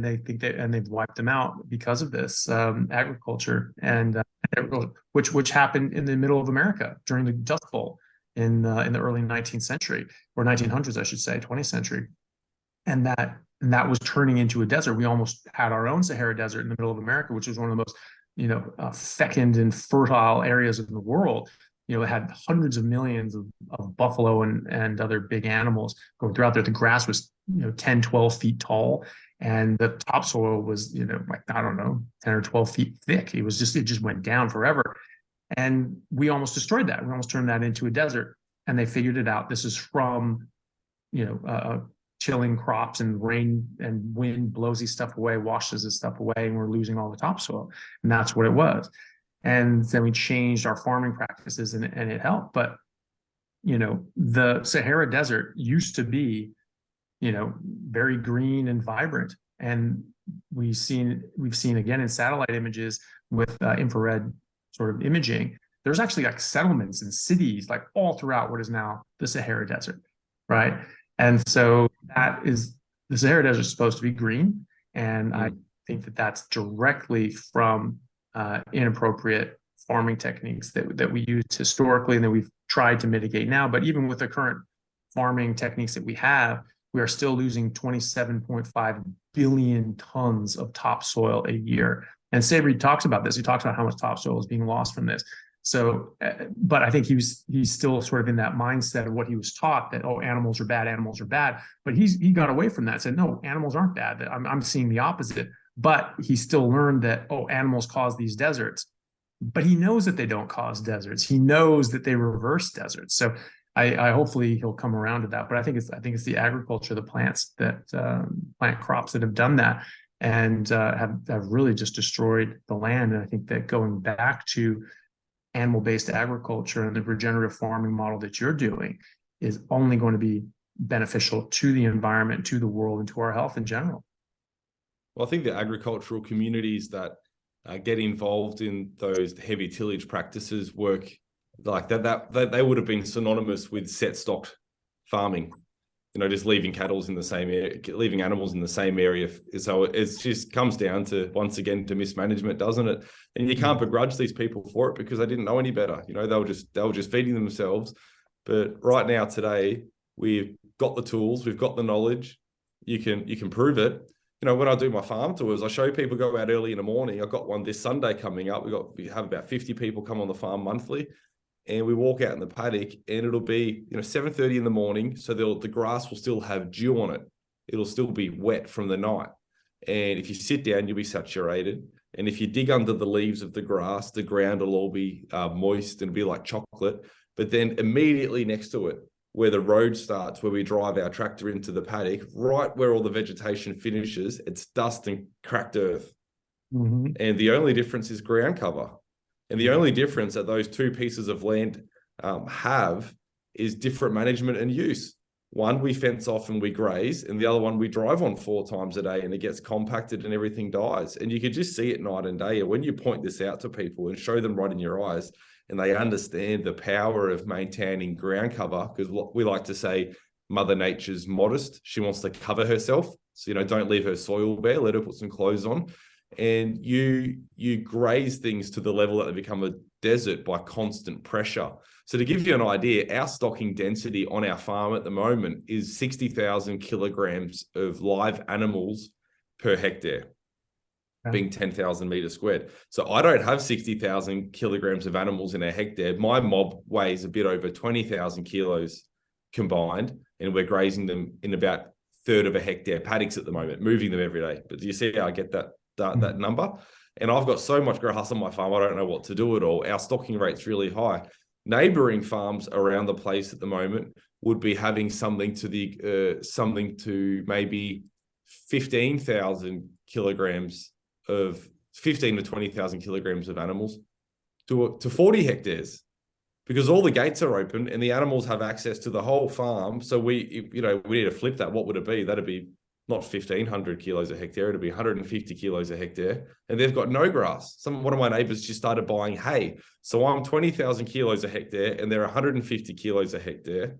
they think they've wiped them out because of this agriculture and which happened in the middle of America during the Dust Bowl in the early 19th century, or 1900s, I should say, 20th century. And that was turning into a desert. We almost had our own Sahara Desert in the middle of America, which was one of the most, fecund and fertile areas of the world. It had hundreds of millions of buffalo and other big animals going throughout there. The grass was, 10, 12 feet tall. And the topsoil was, like, I don't know, 10 or 12 feet thick. It just went down forever. And we almost destroyed that. We almost turned that into a desert. And they figured it out. This is from, chilling crops, and rain and wind blows these stuff away, washes this stuff away, and we're losing all the topsoil. And that's what it was. And then we changed our farming practices and it helped. But, the Sahara Desert used to be, very green and vibrant. And we've seen again in satellite images with infrared sort of imaging, there's actually like settlements and cities like all throughout what is now the Sahara Desert, right? And so the Sahara Desert is supposed to be green. And I think that that's directly from inappropriate farming techniques that we used historically and that we've tried to mitigate now. But even with the current farming techniques that we have, we are still losing 27.5 billion tons of topsoil a year. And Savoury talks about this. He talks about how much topsoil is being lost from this. So, but I think he's still sort of in that mindset of what he was taught, that, oh, animals are bad, animals are bad. But he got away from that and said, no, animals aren't bad. I'm seeing the opposite. But he still learned that, oh, animals cause these deserts. But he knows that they don't cause deserts. He knows that they reverse deserts. So I hopefully he'll come around to that. But I think it's the agriculture, the plants that plant crops that have done that and have really just destroyed the land. And I think that going back to animal-based agriculture and the regenerative farming model that you're doing is only going to be beneficial to the environment, to the world, and to our health in general. Well, I think the agricultural communities that get involved in those heavy tillage practices work like that they would have been synonymous with set stocked farming, just leaving cattle in the same area, leaving animals in the same area. So it just comes down to, once again, to mismanagement, doesn't it? And you can't begrudge these people for it because they didn't know any better. They were just feeding themselves. But right now, today, we've got the tools, we've got the knowledge. You can prove it. When I do my farm tours, I show people go out early in the morning. I've got one this Sunday coming up. We have about 50 people come on the farm monthly. And we walk out in the paddock and it'll be, 7:30 in the morning. So the grass will still have dew on it. It'll still be wet from the night. And if you sit down, you'll be saturated. And if you dig under the leaves of the grass, the ground will all be moist and it'll be like chocolate. But then immediately next to it, where the road starts, where we drive our tractor into the paddock, right where all the vegetation finishes, it's dust and cracked earth. Mm-hmm. And the only difference is ground cover. And the only difference that those two pieces of land have is different management and use. One, we fence off and we graze, and the other one we drive on 4 times a day and it gets compacted and everything dies. And you can just see it night and day. And when you point this out to people and show them right in your eyes, and they understand the power of maintaining ground cover, because we like to say Mother Nature's modest. She wants to cover herself. So, don't leave her soil bare, let her put some clothes on. And you graze things to the level that they become a desert by constant pressure. So to give you an idea, our stocking density on our farm at the moment is 60,000 kilograms of live animals per hectare, being 10,000 meters squared. So I don't have 60,000 kilograms of animals in a hectare. My mob weighs a bit over 20,000 kilos combined, and we're grazing them in about a third of a hectare paddocks at the moment, moving them every day. But do you see how I get that number? And I've got so much grass on my farm, I don't know what to do at all. Our stocking rate's really high. Neighboring farms around the place at the moment would be having something to maybe 15,000 kilograms of 15 to 20,000 kilograms of animals to 40 hectares. because all the gates are open and the animals have access to the whole farm. So we need to flip that. What would it be? That'd be not 1,500 kilos a hectare. It'd be 150 kilos a hectare. And they've got no grass. One of my neighbors just started buying hay. So I'm 20,000 kilos a hectare and they're 150 kilos a hectare.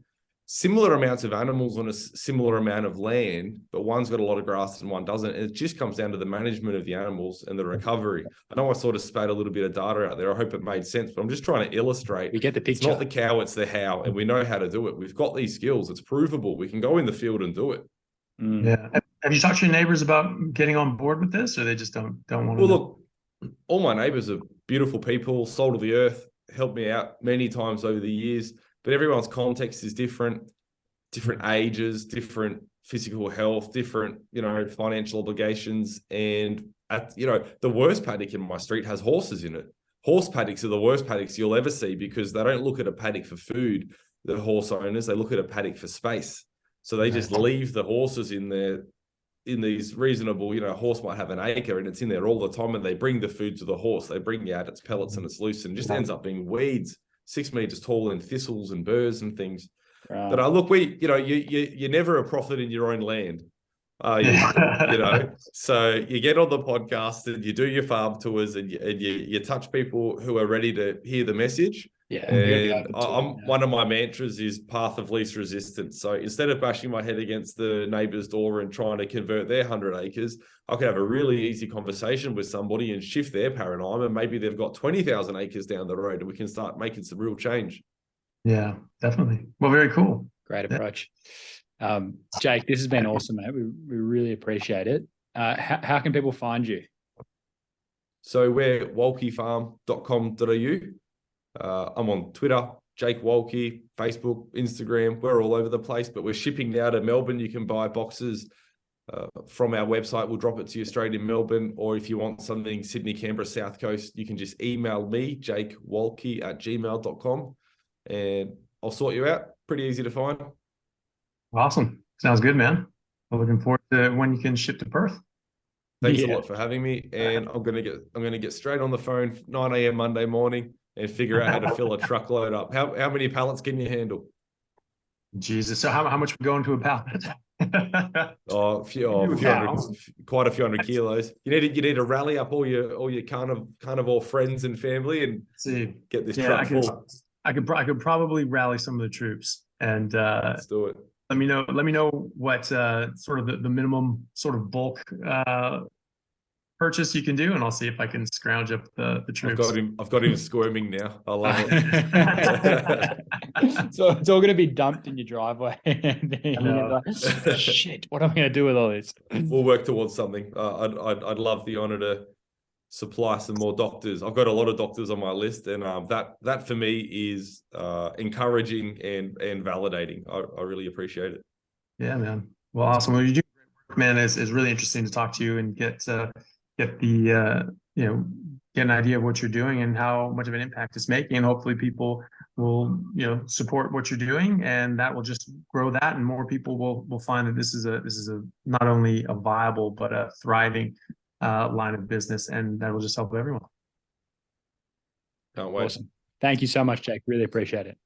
Similar amounts of animals on a similar amount of land, but one's got a lot of grass and one doesn't. And it just comes down to the management of the animals and the recovery. I know I sort of spat a little bit of data out there. I hope it made sense, but I'm just trying to illustrate. We get the picture. It's not the cow, it's the how, and we know how to do it. We've got these skills. It's provable. We can go in the field and do it. Yeah. Have you talked to your neighbors about getting on board with this, or they just don't want to? Well, look, all my neighbors are beautiful people, soul of the earth, helped me out many times over the years. But everyone's context is different ages, different physical health, different, financial obligations. And the worst paddock in my street has horses in it. Horse paddocks are the worst paddocks you'll ever see because they don't look at a paddock for food, the horse owners, they look at a paddock for space. So they just leave the horses in there in these reasonable, a horse might have an acre and it's in there all the time and they bring the food to the horse. They bring out its pellets and it's loose and it just ends up being weeds, 6 meters tall and thistles and burrs and things. Right. But look, you're never a prophet in your own land. So you get on the podcast and you do your farm tours and you touch people who are ready to hear the message. Yeah. And one of my mantras is path of least resistance. So instead of bashing my head against the neighbor's door and trying to convert their 100 acres, I could have a really easy conversation with somebody and shift their paradigm. And maybe they've got 20,000 acres down the road and we can start making some real change. Yeah, definitely. Well, very cool. Great approach. Jake, this has been awesome, mate. We really appreciate it. How can people find you? So we're wolkifarm.com.au. I'm on Twitter, Jake Wolki, Facebook, Instagram. We're all over the place, but we're shipping now to Melbourne. You can buy boxes from our website. We'll drop it to you straight in Melbourne. Or if you want something Sydney, Canberra, South Coast, you can just email me, jakewolki@gmail.com, and I'll sort you out. Pretty easy to find. Awesome. Sounds good, man. I'm looking forward to when you can ship to Perth. Thanks a lot for having me. And I'm gonna get straight on the phone 9 a.m. Monday morning and figure out how to fill a truckload up. How many pallets can you handle? Jesus. So how much we go into a pallet? Quite a few hundred kilos. You need to rally up all your carnivore friends and family and get this truck full. I could probably rally some of the troops and let's do it. Let me know what sort of the minimum sort of bulk purchase you can do, and I'll see if I can scrounge up the troops. I've got him squirming now. I love it. So it's all going to be dumped in your driveway. Like, shit, what am I going to do with all this? We'll work towards something. I'd love the honor to supply some more doctors. I've got a lot of doctors on my list, and that for me is encouraging and validating. I really appreciate it. Yeah, man. Well, awesome. Well, you do great work, man. It's really interesting to talk to you and get an idea of what you're doing and how much of an impact it's making. And hopefully people will, support what you're doing, and that will just grow that, and more people will find that this is a not only a viable but a thriving line of business, and that will just help everyone. Can't wait. Awesome. Thank you so much, Jake. Really appreciate it.